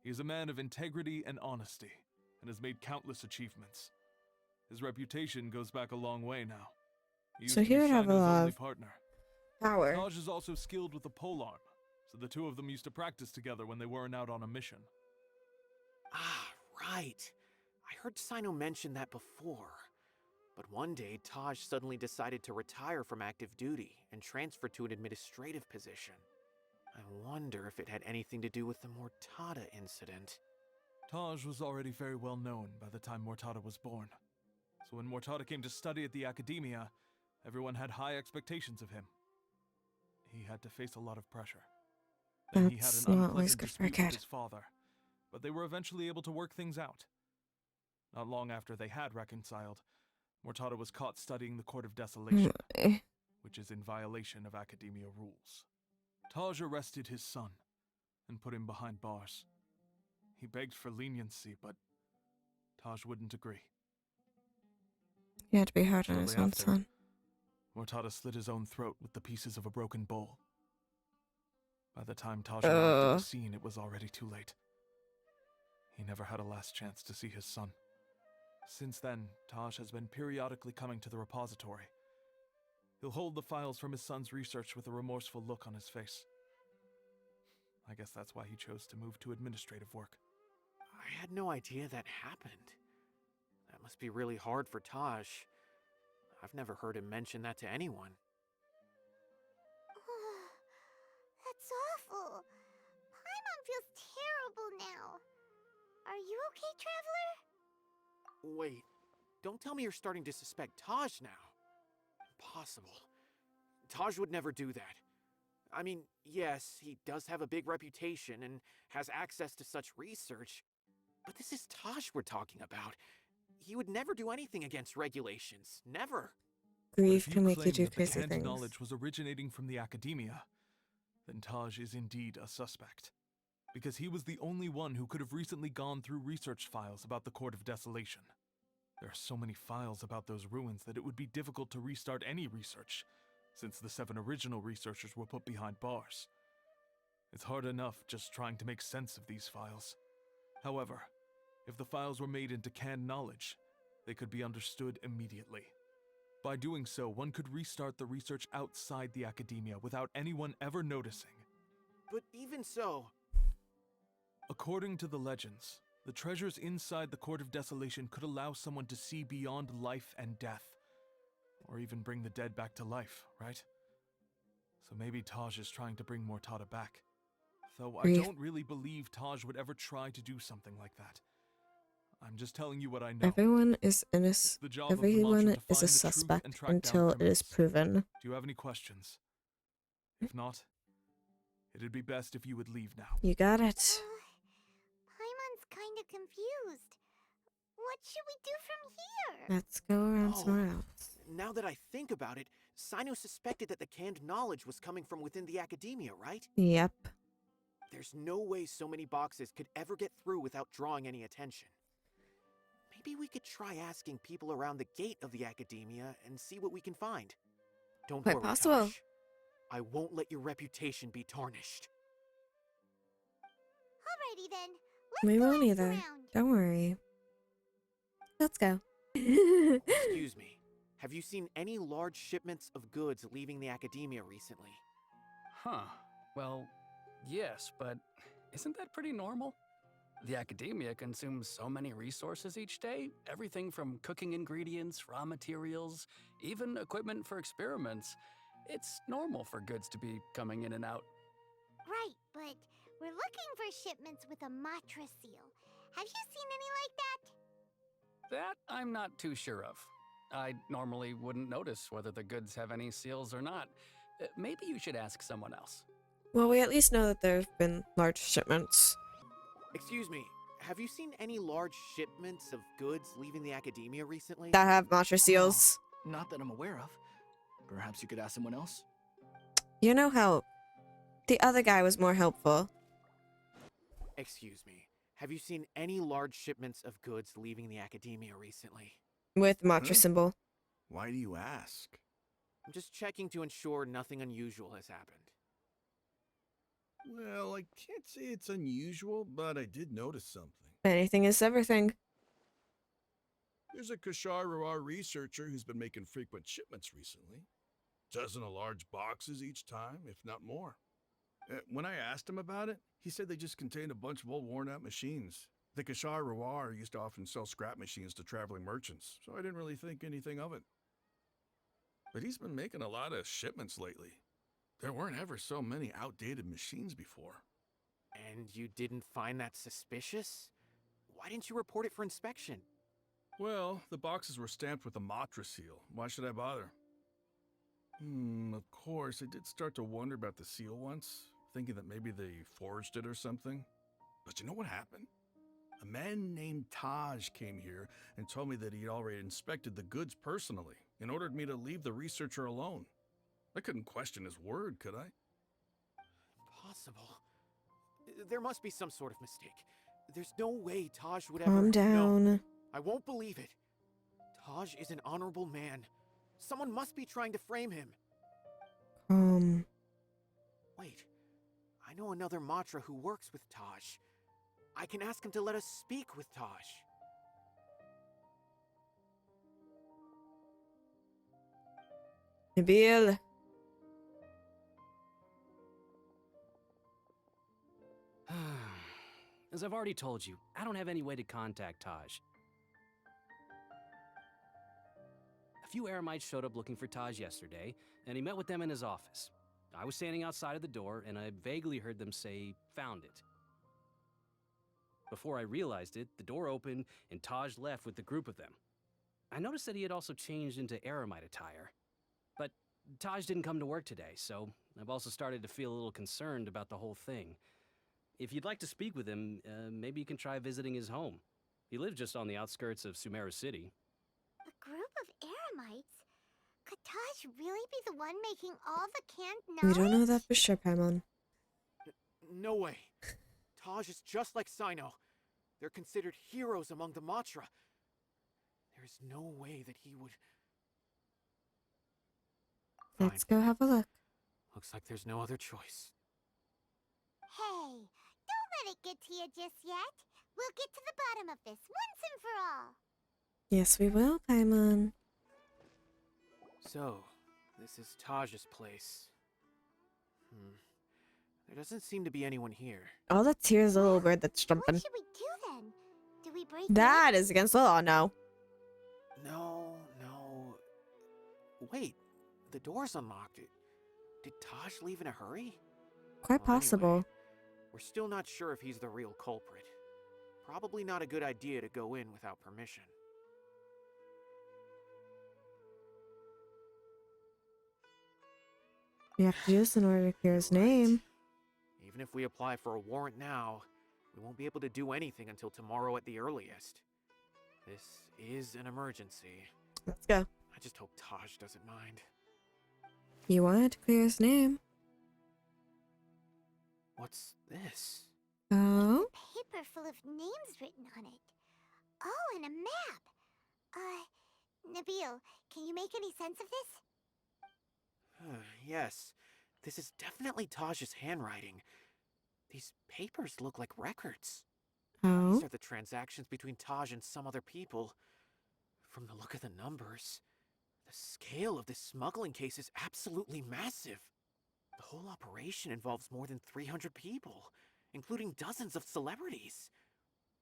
He is a man of integrity and honesty, and has made countless achievements. His reputation goes back a long way now. So he would have a lot of partner. power. Taj is also skilled with a polearm, so the two of them used to practice together when they weren't out on a mission. Ah, right. I heard Cyno mention that before. But one day, Taj suddenly decided to retire from active duty and transfer to an administrative position. I wonder if it had anything to do with the Mortada incident. Taj was already very well known by the time Mortada was born. So when Mortada came to study at the Academia, everyone had high expectations of him. He had to face a lot of pressure. Then he had That's an not always unpleasant good for a dispute with kid. his father, but they were eventually able to work things out. Not long after they had reconciled, Mortada was caught studying the Court of Desolation, which is in violation of Academia rules. Taj arrested his son and put him behind bars. He begged for leniency, but Taj wouldn't agree. He had to be hard on his Shortly own after, son. Mortada slit his own throat with the pieces of a broken bowl. By the time Taj arrived at the scene, it was already too late. He never had a last chance to see his son. Since then, Taj has been periodically coming to the repository. He'll hold the files from his son's research with a remorseful look on his face. I guess that's why he chose to move to administrative work. I had no idea that happened. That must be really hard for Taj. I've never heard him mention that to anyone. That's awful. Paimon feels terrible now. Are you okay, Traveler? Wait, don't tell me you're starting to suspect Taj now. Impossible. Taj would never do that. I mean, yes, he does have a big reputation and has access to such research, but this is Taj we're talking about. He would never do anything against regulations. Never. Grief If can make you claim do that the crazy canned things. knowledge was originating from the Academia, then Taj is indeed a suspect. Because he was the only one who could have recently gone through research files about the Court of Desolation. There are so many files about those ruins that it would be difficult to restart any research, since the 7 original researchers were put behind bars. It's hard enough just trying to make sense of these files. However, if the files were made into canned knowledge, they could be understood immediately. By doing so, one could restart the research outside the Academia without anyone ever noticing. But even so... According to the legends, the treasures inside the Court of Desolation could allow someone to see beyond life and death. Or even bring the dead back to life, right? So maybe Taj is trying to bring Mortada back. Though I don't really believe Taj would ever try to do something like that. I'm just telling you what I know. Everyone is innocent. The job of the Everyone Mantra to is a find the truth suspect and track down until it is criminals. proven. Do you have any questions? If not, it'd be best if you would leave now. You got it. Paimon's kind of confused. What should we do from here? Let's go around somewhere else. Now that I think about it, Cyno suspected that the canned knowledge was coming from within the Academia, right? Yep. There's no way so many boxes could ever get through without drawing any attention. Maybe we could try asking people around the gate of the Academia and see what we can find. Don't Quite worry, possible. Taj. I won't let your reputation be tarnished. Alrighty then. We Let's go won't ask either. around. Don't worry. Let's go. Excuse me. Have you seen any large shipments of goods leaving the academia recently? Huh. Well, yes, but isn't that pretty normal? The academia consumes so many resources each day, everything from cooking ingredients, raw materials, even equipment for experiments. It's normal for goods to be coming in and out. Right, but we're looking for shipments with a Matra seal. Have you seen any like that? That I'm not too sure of. I normally wouldn't notice whether the goods have any seals or not. Maybe you should ask someone else. Well, we at least know that there have been large shipments. Excuse me. Have you seen any large shipments of goods leaving the academia recently? That have Matra seals. Not that I'm aware of. Perhaps you could ask someone else? You know how the other guy was more helpful. Excuse me. Have you seen any large shipments of goods leaving the academia recently? With Matra symbol. Why do you ask? I'm just checking to ensure nothing unusual has happened. Well, I can't say it's unusual, but I did notice something. Anything is everything. There's a Kashar Rawar researcher who's been making frequent shipments recently. Dozen of large boxes each time, if not more. When I asked him about it, he said they just contained a bunch of old worn-out machines. The Kashar Rawar used to often sell scrap machines to traveling merchants, so I didn't really think anything of it. But he's been making a lot of shipments lately. There weren't ever so many outdated machines before. And you didn't find that suspicious? Why didn't you report it for inspection? Well, the boxes were stamped with a Matra seal. Why should I bother? Of course, I did start to wonder about the seal once, thinking that maybe they forged it or something. But you know what happened? A man named Taj came here and told me that he'd already inspected the goods personally and ordered me to leave the researcher alone. I couldn't question his word, could I? Impossible. There must be some sort of mistake. There's no way Taj would ever... Calm down. No, I won't believe it. Taj is an honorable man. Someone must be trying to frame him. Wait. I know another Matra who works with Taj. I can ask him to let us speak with Taj. Nabil. As I've already told you, I don't have any way to contact Taj. A few Eremites showed up looking for Taj yesterday, and he met with them in his office. I was standing outside of the door, and I vaguely heard them say, "Found it." Before I realized it, the door opened, and Taj left with the group of them. I noticed that he had also changed into Eremite attire. But Taj didn't come to work today, so I've also started to feel a little concerned about the whole thing. If you'd like to speak with him, maybe you can try visiting his home. He lives just on the outskirts of Sumeru City. A group of Eremites? Could Taj really be the one making all the canned knowledge? We don't know that for sure, Paimon. No way. Taj is just like Cyno. They're considered heroes among the Matra. There's no way that he would... Let's go have a look. Looks like there's no other choice. Hey, don't let it get to you just yet. We'll get to the bottom of this once and for all. Yes, we will, Paimon. So, this is Taj's place. There doesn't seem to be anyone here. Oh, that's here's a little bird that's jumping. What should we do then? Do we break That in? is against the law, no. No. Wait, the door's unlocked. Did Taj leave in a hurry? Quite Well, possible. anyway, we're still not sure if he's the real culprit. Probably not a good idea to go in without permission. We have to do this in order to clear his name. Even if we apply for a warrant now, we won't be able to do anything until tomorrow at the earliest. This is an emergency. Let's go. I just hope Taj doesn't mind. You wanted to clear his name. What's this? Oh? Paper full of names written on it. Oh, and a map. Nabil, can you make any sense of this? Yes, this is definitely Taj's handwriting. These papers look like records. Oh? These are the transactions between Taj and some other people. From the look of the numbers, the scale of this smuggling case is absolutely massive. The whole operation involves more than 300 people, including dozens of celebrities.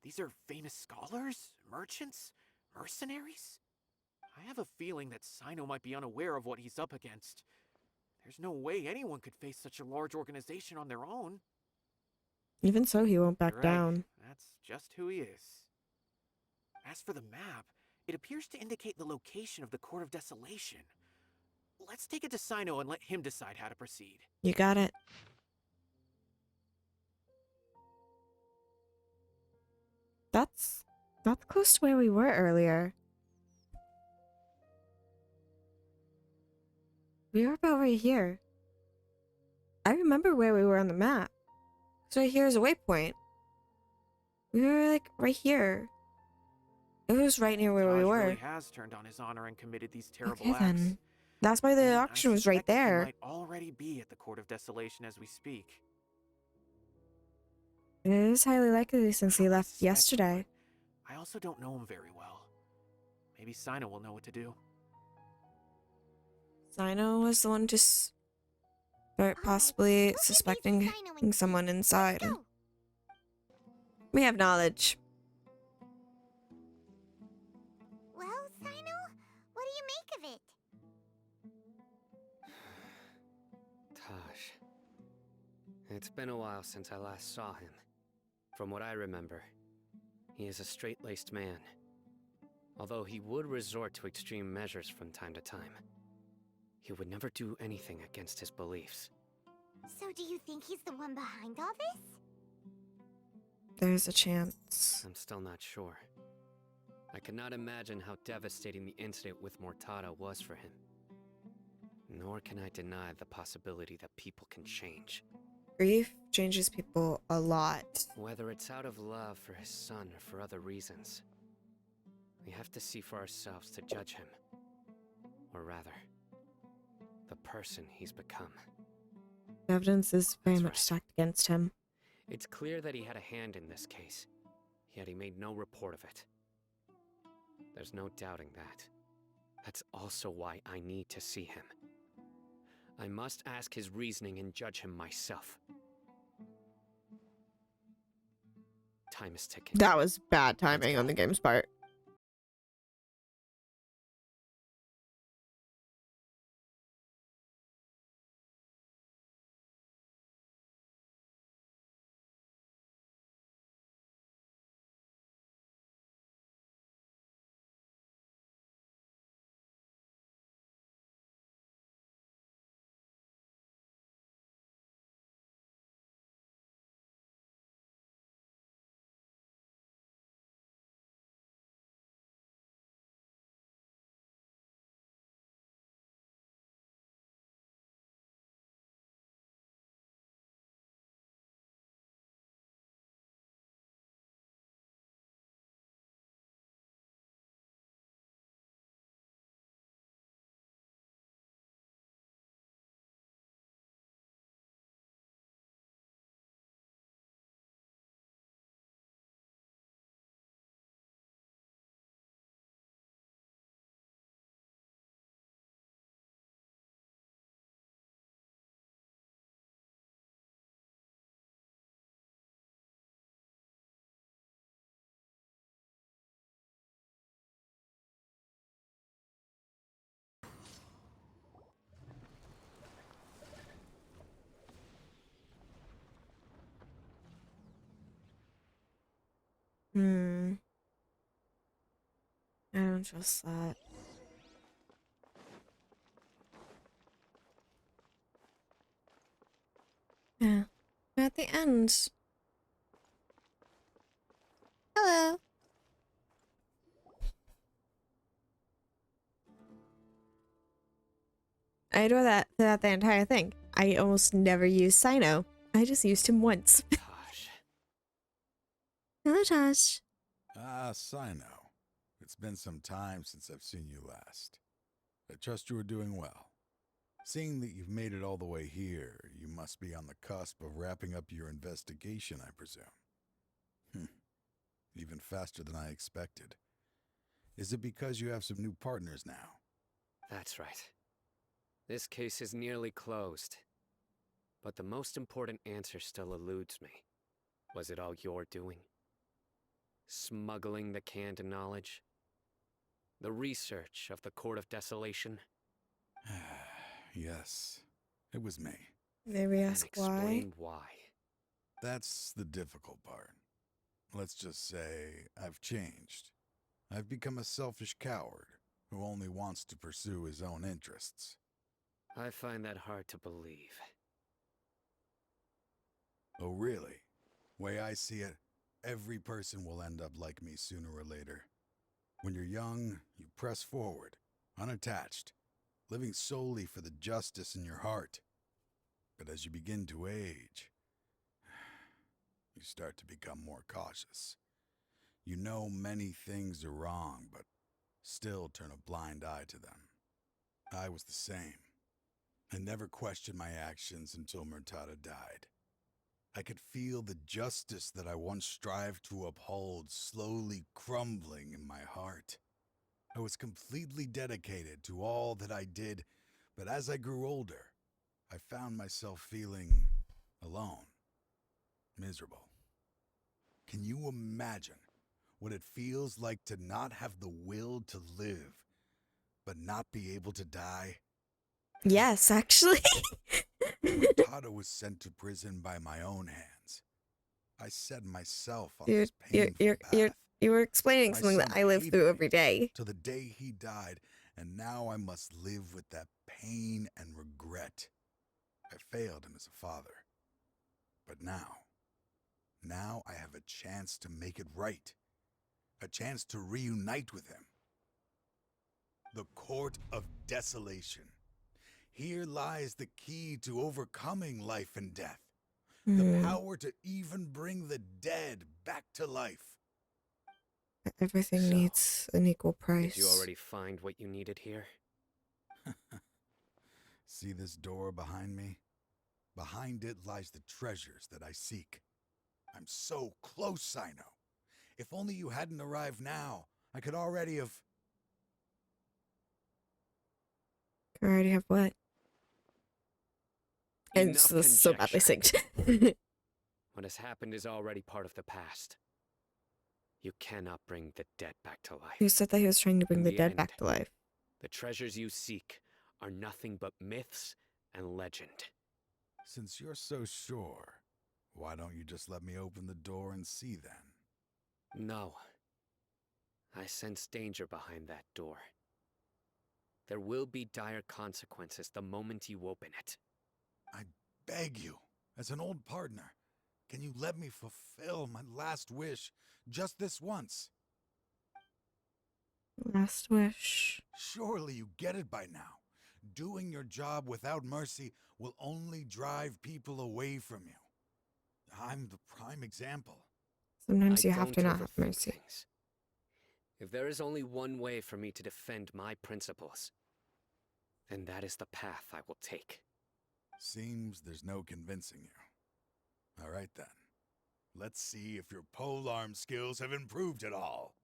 These are famous scholars, merchants, mercenaries. I have a feeling that Cyno might be unaware of what he's up against. There's no way anyone could face such a large organization on their own. Even so, he won't back You're right. down. That's just who he is. As for the map, it appears to indicate the location of the Court of Desolation. Let's take it to Cyno and let him decide how to proceed. You got it. That's close to where we were earlier. We were about right here. I remember where we were on the map. So right here is a waypoint. We were like right here. It was right near where we Taj were. really has turned on his honor and committed these terrible Okay acts. then. That's why the And I auction was right suspect that he there. might already be at the Court of Desolation as we speak. It is highly likely since he left Suspect, yesterday. but I also don't know him very well. Maybe Cyno will know what to do. Cyno was the one just possibly suspecting someone inside. We have knowledge. Well, Cyno, what do you make of it? Taj. It's been a while since I last saw him. From what I remember, he is a straight-laced man. Although he would resort to extreme measures from time to time, he would never do anything against his beliefs. So do you think he's the one behind all this? There's a chance. I'm still not sure. I cannot imagine how devastating the incident with Mortada was for him. Nor can I deny the possibility that people can change. Grief changes people a lot. Whether it's out of love for his son or for other reasons, we have to see for ourselves to judge him. Or rather, the person he's become. Evidence is very much stacked against him. It's clear that he had a hand in this case, yet he made no report of it. There's no doubting that. That's also why I need to see him. I must ask his reasoning and judge him myself. Time is ticking. That was bad timing on the game's part. I don't trust that. Yeah. We're at the end. Hello. I adore that throughout the entire thing. I almost never use Cyno. I just used him once. Taj. Hello, Taj. Ah, Cyno. It's been some time since I've seen you last. I trust you are doing well. Seeing that you've made it all the way here, you must be on the cusp of wrapping up your investigation, I presume. Even faster than I expected. Is it because you have some new partners now? That's right. This case is nearly closed. But the most important answer still eludes me. Was it all your doing? Smuggling the canned knowledge? The research of the Court of Desolation? Yes, it was me. Maybe And ask why. explain why. That's the difficult part. Let's just say I've changed. I've become a selfish coward who only wants to pursue his own interests. I find that hard to believe. Oh, really? Way I see it, every person will end up like me sooner or later. When you're young, you press forward, unattached, living solely for the justice in your heart. But as you begin to age, you start to become more cautious. You know many things are wrong, but still turn a blind eye to them. I was the same. I never questioned my actions until Murtada died. I could feel the justice that I once strived to uphold slowly crumbling in my heart. I was completely dedicated to all that I did, but as I grew older, I found myself feeling alone, miserable. Can you imagine what it feels like to not have the will to live, but not be able to die? Yes, actually. Murtada was sent to prison by my own hands. I set myself on this painful path. You were explaining My something that son I live hated through me every day. till the day he died, and now I must live with that pain and regret. I failed him as a father. But now I have a chance to make it right. A chance to reunite with him. The Court of Desolation. Here lies the key to overcoming life and death. The power to even bring the dead back to life. Everything needs an equal price. Did you already find what you needed here? See this door behind me? Behind it lies the treasures that I seek. I'm so close, Cyno. If only you hadn't arrived now, I could already have... I already have what? And Enough this is so badly synced. What has happened is already part of the past. You cannot bring the dead back to life. Who said that he was trying to bring In the the dead end, back to life? The treasures you seek are nothing but myths and legend. Since you're so sure, why don't you just let me open the door and see then? No. I sense danger behind that door. There will be dire consequences the moment you open it. I beg you, as an old partner, can you let me fulfill my last wish just this once? Last wish. Surely you get it by now. Doing your job without mercy will only drive people away from you. I'm the prime example. Sometimes I you have to don't not have overthink mercy. things. If there is only one way for me to defend my principles, then that is the path I will take. Seems there's no convincing you. All right then. Let's see if your polearm skills have improved at all.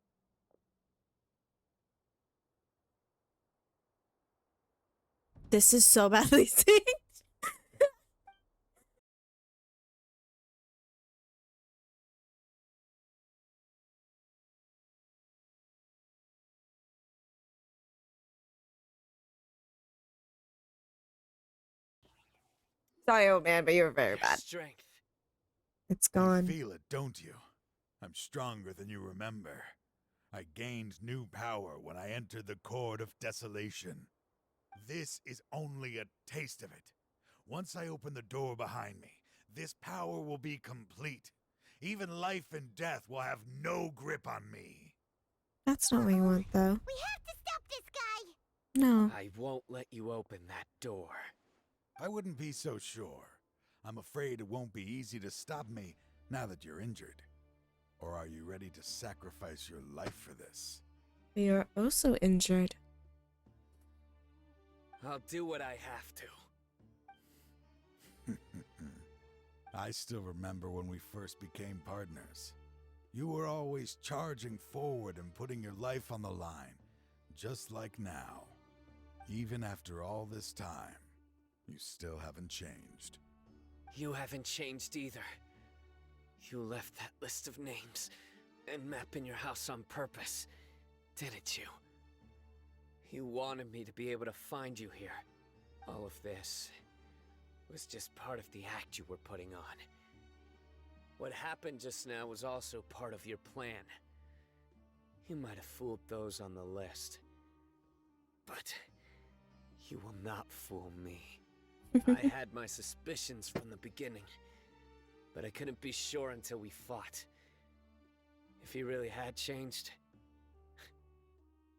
This is so badly synced. Sorry, old man, but you were very bad. Strength. It's gone. You feel it, don't you? I'm stronger than you remember. I gained new power when I entered the Court of Desolation. This is only a taste of it. Once I open the door behind me, this power will be complete. Even life and death will have no grip on me. That's not what you want, though. We have to stop this guy! No. I won't let you open that door. I wouldn't be so sure. I'm afraid it won't be easy to stop me now that you're injured. Or are you ready to sacrifice your life for this? You're also injured. I'll do what I have to. I still remember when we first became partners. You were always charging forward and putting your life on the line, just like now. Even after all this time, you still haven't changed. You haven't changed either. You left that list of names and map in your house on purpose, didn't you? You wanted me to be able to find you here. All of this was just part of the act you were putting on. What happened just now was also part of your plan. You might have fooled those on the list, but you will not fool me. I had my suspicions from the beginning, but I couldn't be sure until we fought. If he really had changed,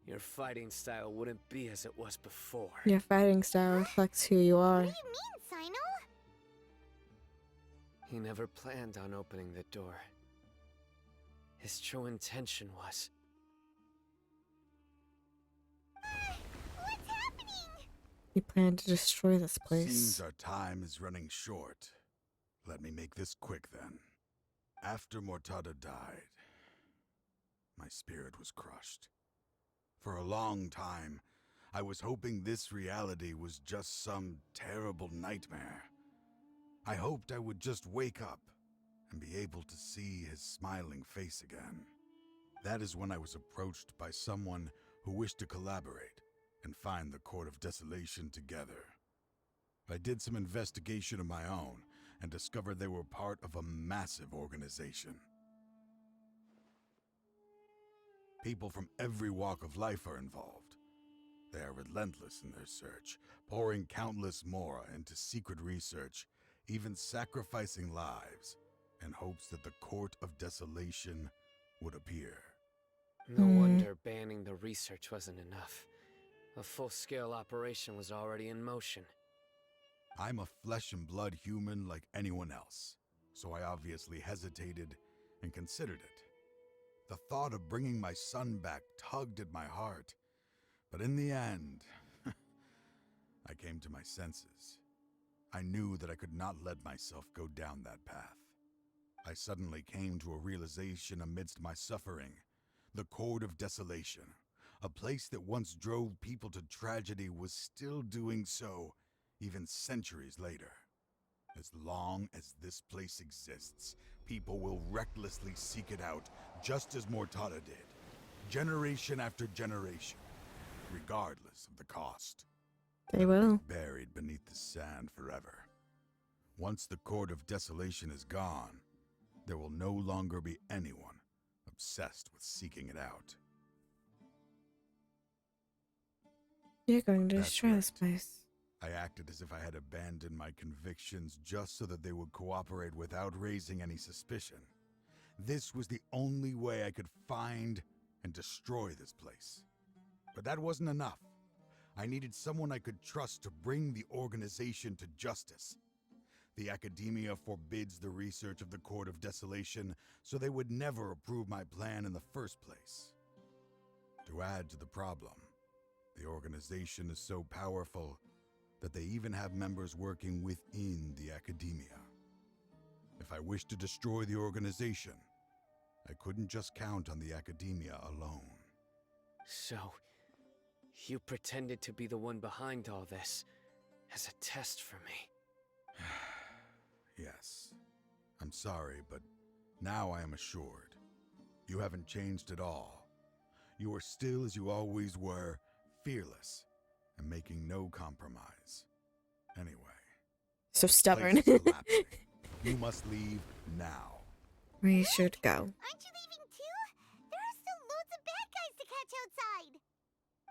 your fighting style wouldn't be as it was before. Your fighting style reflects who you are. What do you mean, Cyno? He never planned on opening the door. His true intention was... What's happening? He planned to destroy this place. Seems our time is running short. Let me make this quick then. After Mortada died, my spirit was crushed. For a long time, I was hoping this reality was just some terrible nightmare. I hoped I would just wake up and be able to see his smiling face again. That is when I was approached by someone who wished to collaborate and find the Court of Desolation together. I did some investigation of my own and discovered they were part of a massive organization. People from every walk of life are involved. They are relentless in their search, pouring countless mora into secret research, even sacrificing lives in hopes that the Court of Desolation would appear. No wonder banning the research wasn't enough. A full-scale operation was already in motion. I'm a flesh and blood human like anyone else, so I obviously hesitated and considered it. The thought of bringing my son back tugged at my heart, but in the end, I came to my senses. I knew that I could not let myself go down that path. I suddenly came to a realization amidst my suffering. The Court of Desolation, a place that once drove people to tragedy, was still doing so, even centuries later. As long as this place exists, people will recklessly seek it out, just as Mortada did, generation after generation, regardless of the cost. They will. Buried beneath the sand forever. Once the Court of Desolation is gone, there will no longer be anyone obsessed with seeking it out. You're going to That's destroy this right. place. I acted as if I had abandoned my convictions just so that they would cooperate without raising any suspicion. This was the only way I could find and destroy this place. But that wasn't enough. I needed someone I could trust to bring the organization to justice. The Academia forbids the research of the Court of Desolation, so they would never approve my plan in the first place. To add to the problem, the organization is so powerful that they even have members working within the Academia. If I wished to destroy the organization, I couldn't just count on the Academia alone. So, you pretended to be the one behind all this, as a test for me. Yes. I'm sorry, but now I am assured. You haven't changed at all. You are still as you always were, fearless, and making no compromise. Anyway. So this stubborn. place is collapsing. You must leave now. We should go. Aren't you leaving too? There are still loads of bad guys to catch outside.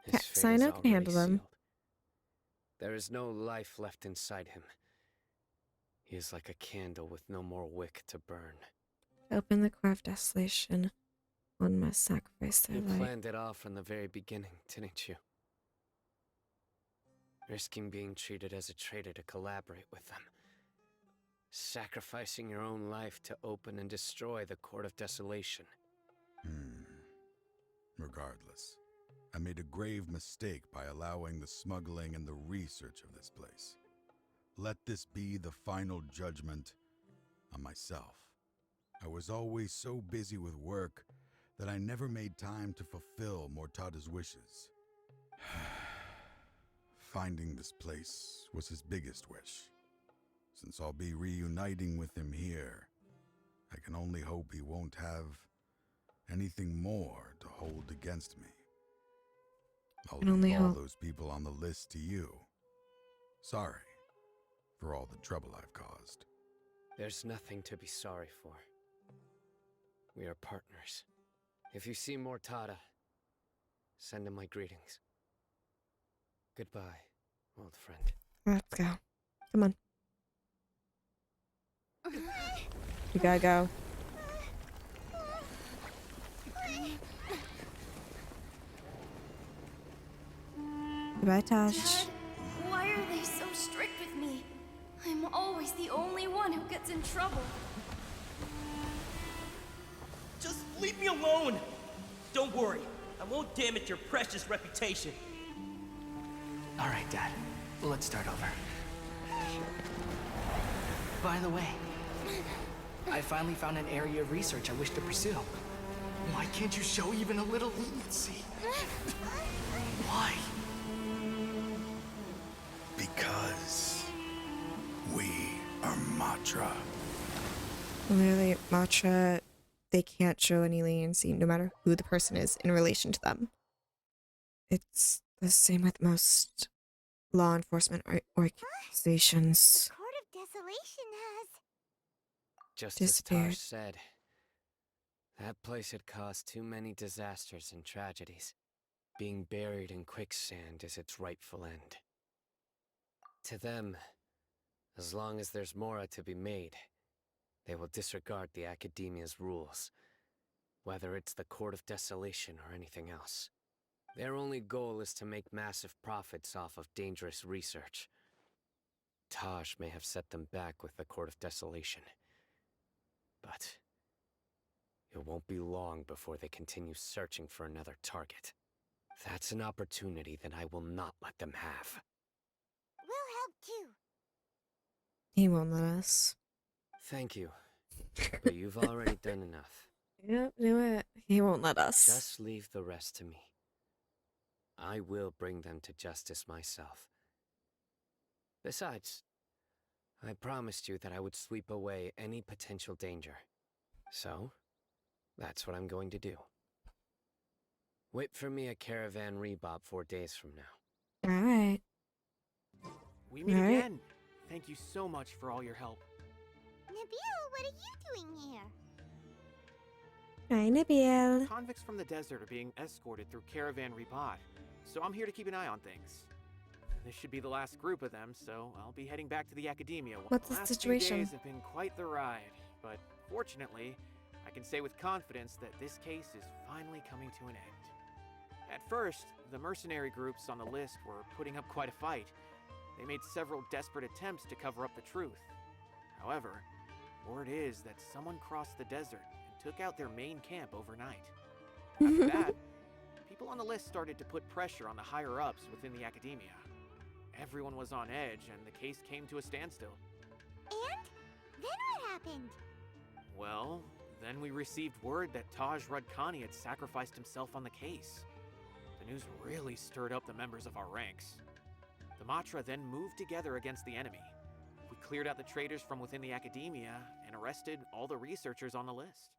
His fate is Cyno can handle already them. sealed. There is no life left inside him. He is like a candle with no more wick to burn. Open the Court of Desolation. One must sacrifice their You life. planned it all from the very beginning, didn't you? Risking being treated as a traitor to collaborate with them. Sacrificing your own life to open and destroy the Court of Desolation. Regardless, I made a grave mistake by allowing the smuggling and the research of this place. Let this be the final judgment on myself. I was always so busy with work that I never made time to fulfill Mortada's wishes. Finding this place was his biggest wish. Since I'll be reuniting with him here, I can only hope he won't have anything more to hold against me. I'll can only leave all hope. those people on the list to you. Sorry for all the trouble I've caused. There's nothing to be sorry for. We are partners. If you see Mortada, send him my greetings. Goodbye, old friend. Let's go. Come on. You gotta go. Goodbye, Taj. Dad, why are they so strict with me? I'm always the only one who gets in trouble. Just leave me alone! Don't worry, I won't damage your precious reputation. Alright, Dad. Let's start over. By the way, I finally found an area of research I wish to pursue. Why can't you show even a little leniency? Why? Because we are Matra. Literally, Matra, they can't show any leniency no matter who the person is in relation to them. It's the same with most law enforcement organizations. Court of Desolation has... Just Disappeared. as Taj said, that place had caused too many disasters and tragedies. Being buried in quicksand is its rightful end. To them, as long as there's more to be made, they will disregard the Academia's rules, whether it's the Court of Desolation or anything else. Their only goal is to make massive profits off of dangerous research. Taj may have set them back with the Court of Desolation, but it won't be long before they continue searching for another target. That's an opportunity that I will not let them have. We'll help too. He won't let us. Thank you, but you've already done enough. Yep, do it. He won't let us. Just leave the rest to me. I will bring them to justice myself. Besides, I promised you that I would sweep away any potential danger. So, that's what I'm going to do. Wait for me at Caravan Rebop 4 days from now. Alright. We meet Alright. again. Thank you so much for all your help. Nabil, what are you doing here? Hi, Nabil. Convicts from the desert are being escorted through Caravan Rebot, so I'm here to keep an eye on things. This should be the last group of them, so I'll be heading back to the Academia. What's the last situation? few days have been quite the ride, but fortunately, I can say with confidence that this case is finally coming to an end. At first, the mercenary groups on the list were putting up quite a fight. They made several desperate attempts to cover up the truth. However, word is that someone crossed the desert and took out their main camp overnight. After that, people on the list started to put pressure on the higher-ups within the Academia. Everyone was on edge, and the case came to a standstill. And? Then what happened? Well, then we received word that Taj Rudkani had sacrificed himself on the case. The news really stirred up the members of our ranks. The Matra then moved together against the enemy. We cleared out the traitors from within the Academia and arrested all the researchers on the list.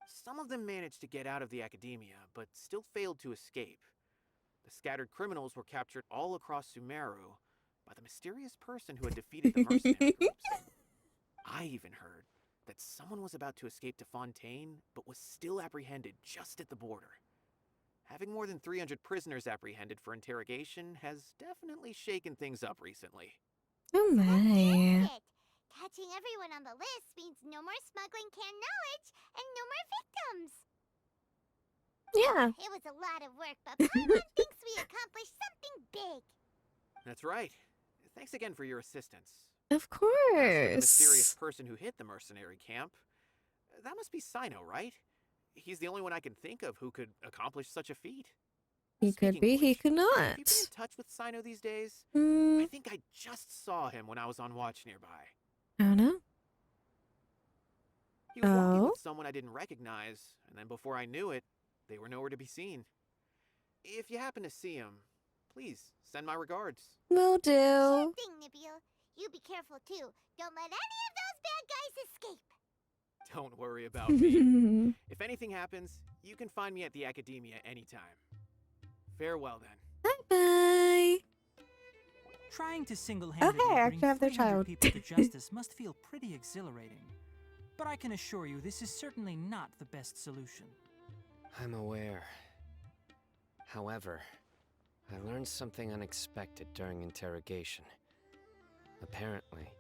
Some of them managed to get out of the Academia, but still failed to escape. The scattered criminals were captured all across Sumeru by the mysterious person who had defeated the mercenary groups. I even heard that someone was about to escape to Fontaine, but was still apprehended just at the border. Having more than 300 prisoners apprehended for interrogation has definitely shaken things up recently. Oh my. Catching everyone on the list means no more smuggling canned knowledge and no more victims. Yeah. It was a lot of work, but Paimon thinks we accomplished something big. That's right. Thanks again for your assistance. Of As for the course. mysterious person who hit the mercenary camp, that must be Cyno, right? He's the only one I can think of who could accomplish such a feat. He could Speaking be, of he which, could not. have you been in touch with Cyno these days? Hmm. I think I just saw him when I was on watch nearby. I don't know. He was walking Oh? with someone I didn't recognize, and then before I knew it, they were nowhere to be seen. If you happen to see him, please send my regards. Will do. Sure thing, Nibule. You be careful too. Don't let any of those bad guys escape. Don't worry about me. If anything happens, you can find me at the Academia anytime. Farewell then. Bye. Trying to single-handedly Okay, I bring actually have their 300 child. people to justice must feel pretty exhilarating. But I can assure you this is certainly not the best solution. I'm aware. However, I learned something unexpected during interrogation. Apparently,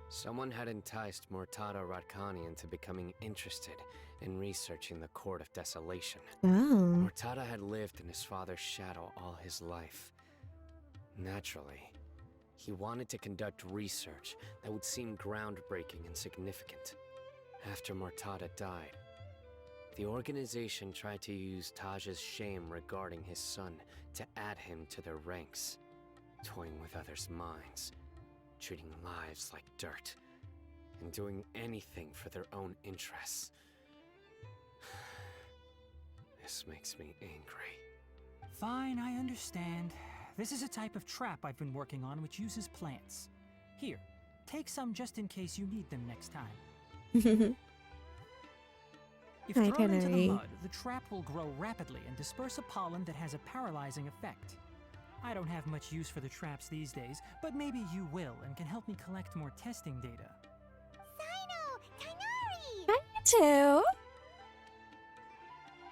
someone had enticed Mortada Radkani into becoming interested in researching the Court of Desolation. Oh. Mortada had lived in his father's shadow all his life. Naturally, he wanted to conduct research that would seem groundbreaking and significant. After Mortada died, the organization tried to use Taj's shame regarding his son to add him to their ranks, toying with others' minds, treating lives like dirt, and doing anything for their own interests. This makes me angry. Fine, I understand. This is a type of trap I've been working on which uses plants. Here, take some just in case you need them next time. If thrown into the mud, the trap will grow rapidly and disperse a pollen that has a paralyzing effect. I don't have much use for the traps these days, but maybe you will and can help me collect more testing data. Cyno! Tighnari! I too.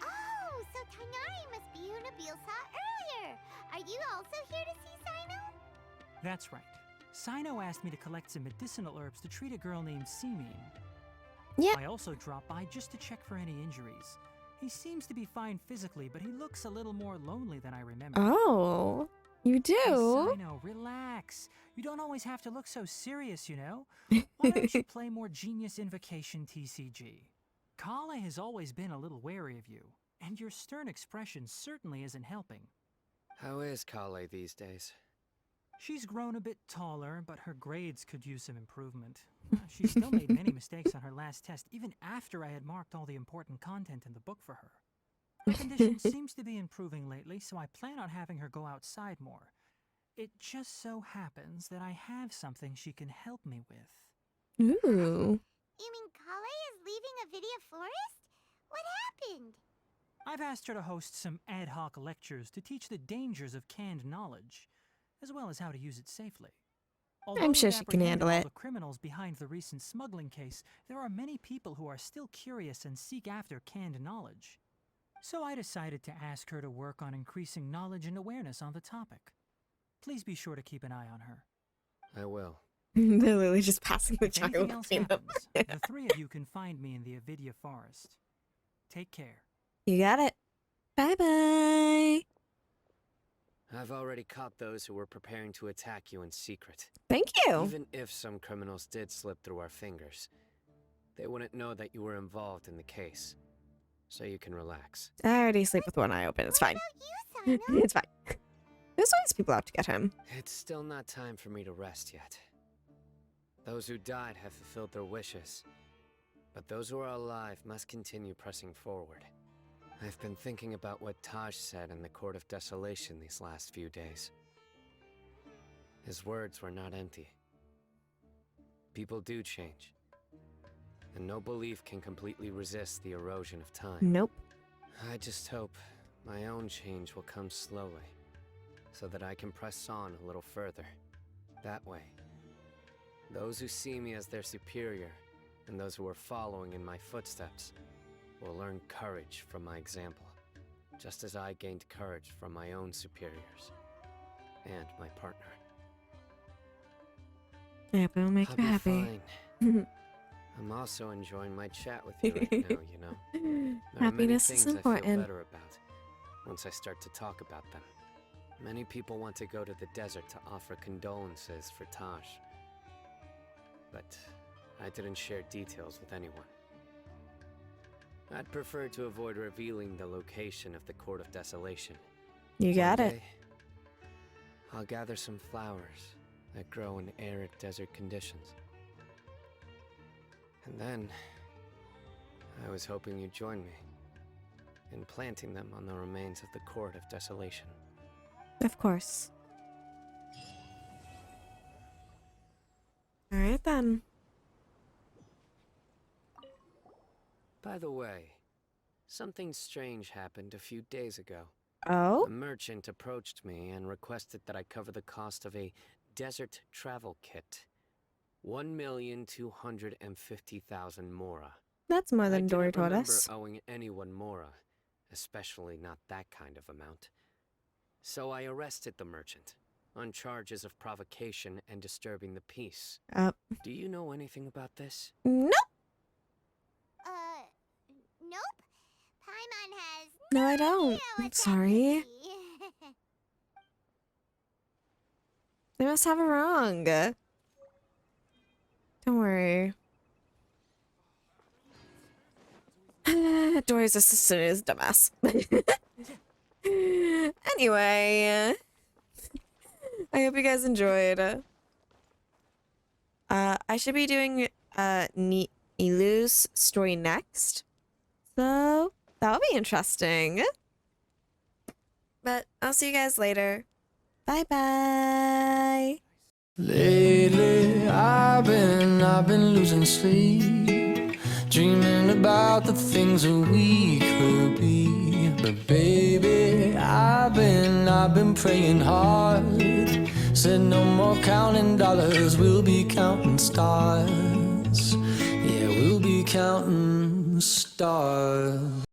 Oh, so Tighnari must be who Nibule saw earlier. Are you also here to see Cyno? That's right. Cyno asked me to collect some medicinal herbs to treat a girl named Seemine. Yeah. I also dropped by just to check for any injuries. He seems to be fine physically, but he looks a little more lonely than I remember. Oh, you do? Hey, Cyno, relax. You don't always have to look so serious, you know? Why don't you play more Genius Invocation TCG? Kale has always been a little wary of you, and your stern expression certainly isn't helping. How is Kale these days? She's grown a bit taller, but her grades could use some improvement. She still made many mistakes on her last test, even after I had marked all the important content in the book for her. Her condition seems to be improving lately, so I plan on having her go outside more. It just so happens that I have something she can help me with. Ooh. You mean Kale is leaving Avidia Forest? What happened? I've asked her to host some ad hoc lectures to teach the dangers of canned knowledge, as well as how to use it safely. Although I'm sure we've she can handle apprehended all it. the criminals behind the recent smuggling case, there are many people who are still curious and seek after canned knowledge. So I decided to ask her to work on increasing knowledge and awareness on the topic. Please be sure to keep an eye on her. I will. They're literally just passing the If anything child else between them. happens, the three of you can find me in the Avidia Forest. Take care. You got it. Bye-bye. I've already caught those who were preparing to attack you in secret. Thank you. Even if some criminals did slip through our fingers, they wouldn't know that you were involved in the case. So you can relax. I already sleep with one eye open. It's fine. It's fine. There's always people out to get him. It's still not time for me to rest yet. Those who died have fulfilled their wishes, but those who are alive must continue pressing forward. I've been thinking about what Taj said in the Court of Desolation these last few days. His words were not empty. People do change, and no belief can completely resist the erosion of time. Nope. I just hope my own change will come slowly, so that I can press on a little further. That way, those who see me as their superior, and those who are following in my footsteps, will learn courage from my example, just as I gained courage from my own superiors and my partner. I hope it'll make I'll you be happy. fine. I'm also enjoying my chat with you right now, you know. There are many Happiness things is I feel important. better about once I start to talk about them. Many people want to go to the desert to offer condolences for Taj, but I didn't share details with anyone. I'd prefer to avoid revealing the location of the Court of Desolation. You got One it. day, I'll gather some flowers that grow in arid desert conditions. And then, I was hoping you'd join me in planting them on the remains of the Court of Desolation. Of course. Alright then. By the way, something strange happened a few days ago. Oh? A merchant approached me and requested that I cover the cost of a desert travel kit. 1,250,000 mora. That's more than I Dory didn't told remember us. owing anyone mora, especially not that kind of amount. So I arrested the merchant on charges of provocation and disturbing the peace. Do you know anything about this? Nope. Nope. Paimon has No, I don't. I'm sorry. They must have it wrong. Don't worry. Dory's assistant is dumbass. Anyway, I hope you guys enjoyed. I should be doing Ilu's story next, so that'll be interesting. But I'll see you guys later. Bye bye. Lately, I've been losing sleep, dreaming about the things that we could be. But baby, I've been praying hard. Said no more counting dollars, we'll be counting stars. Yeah, we'll be counting stars.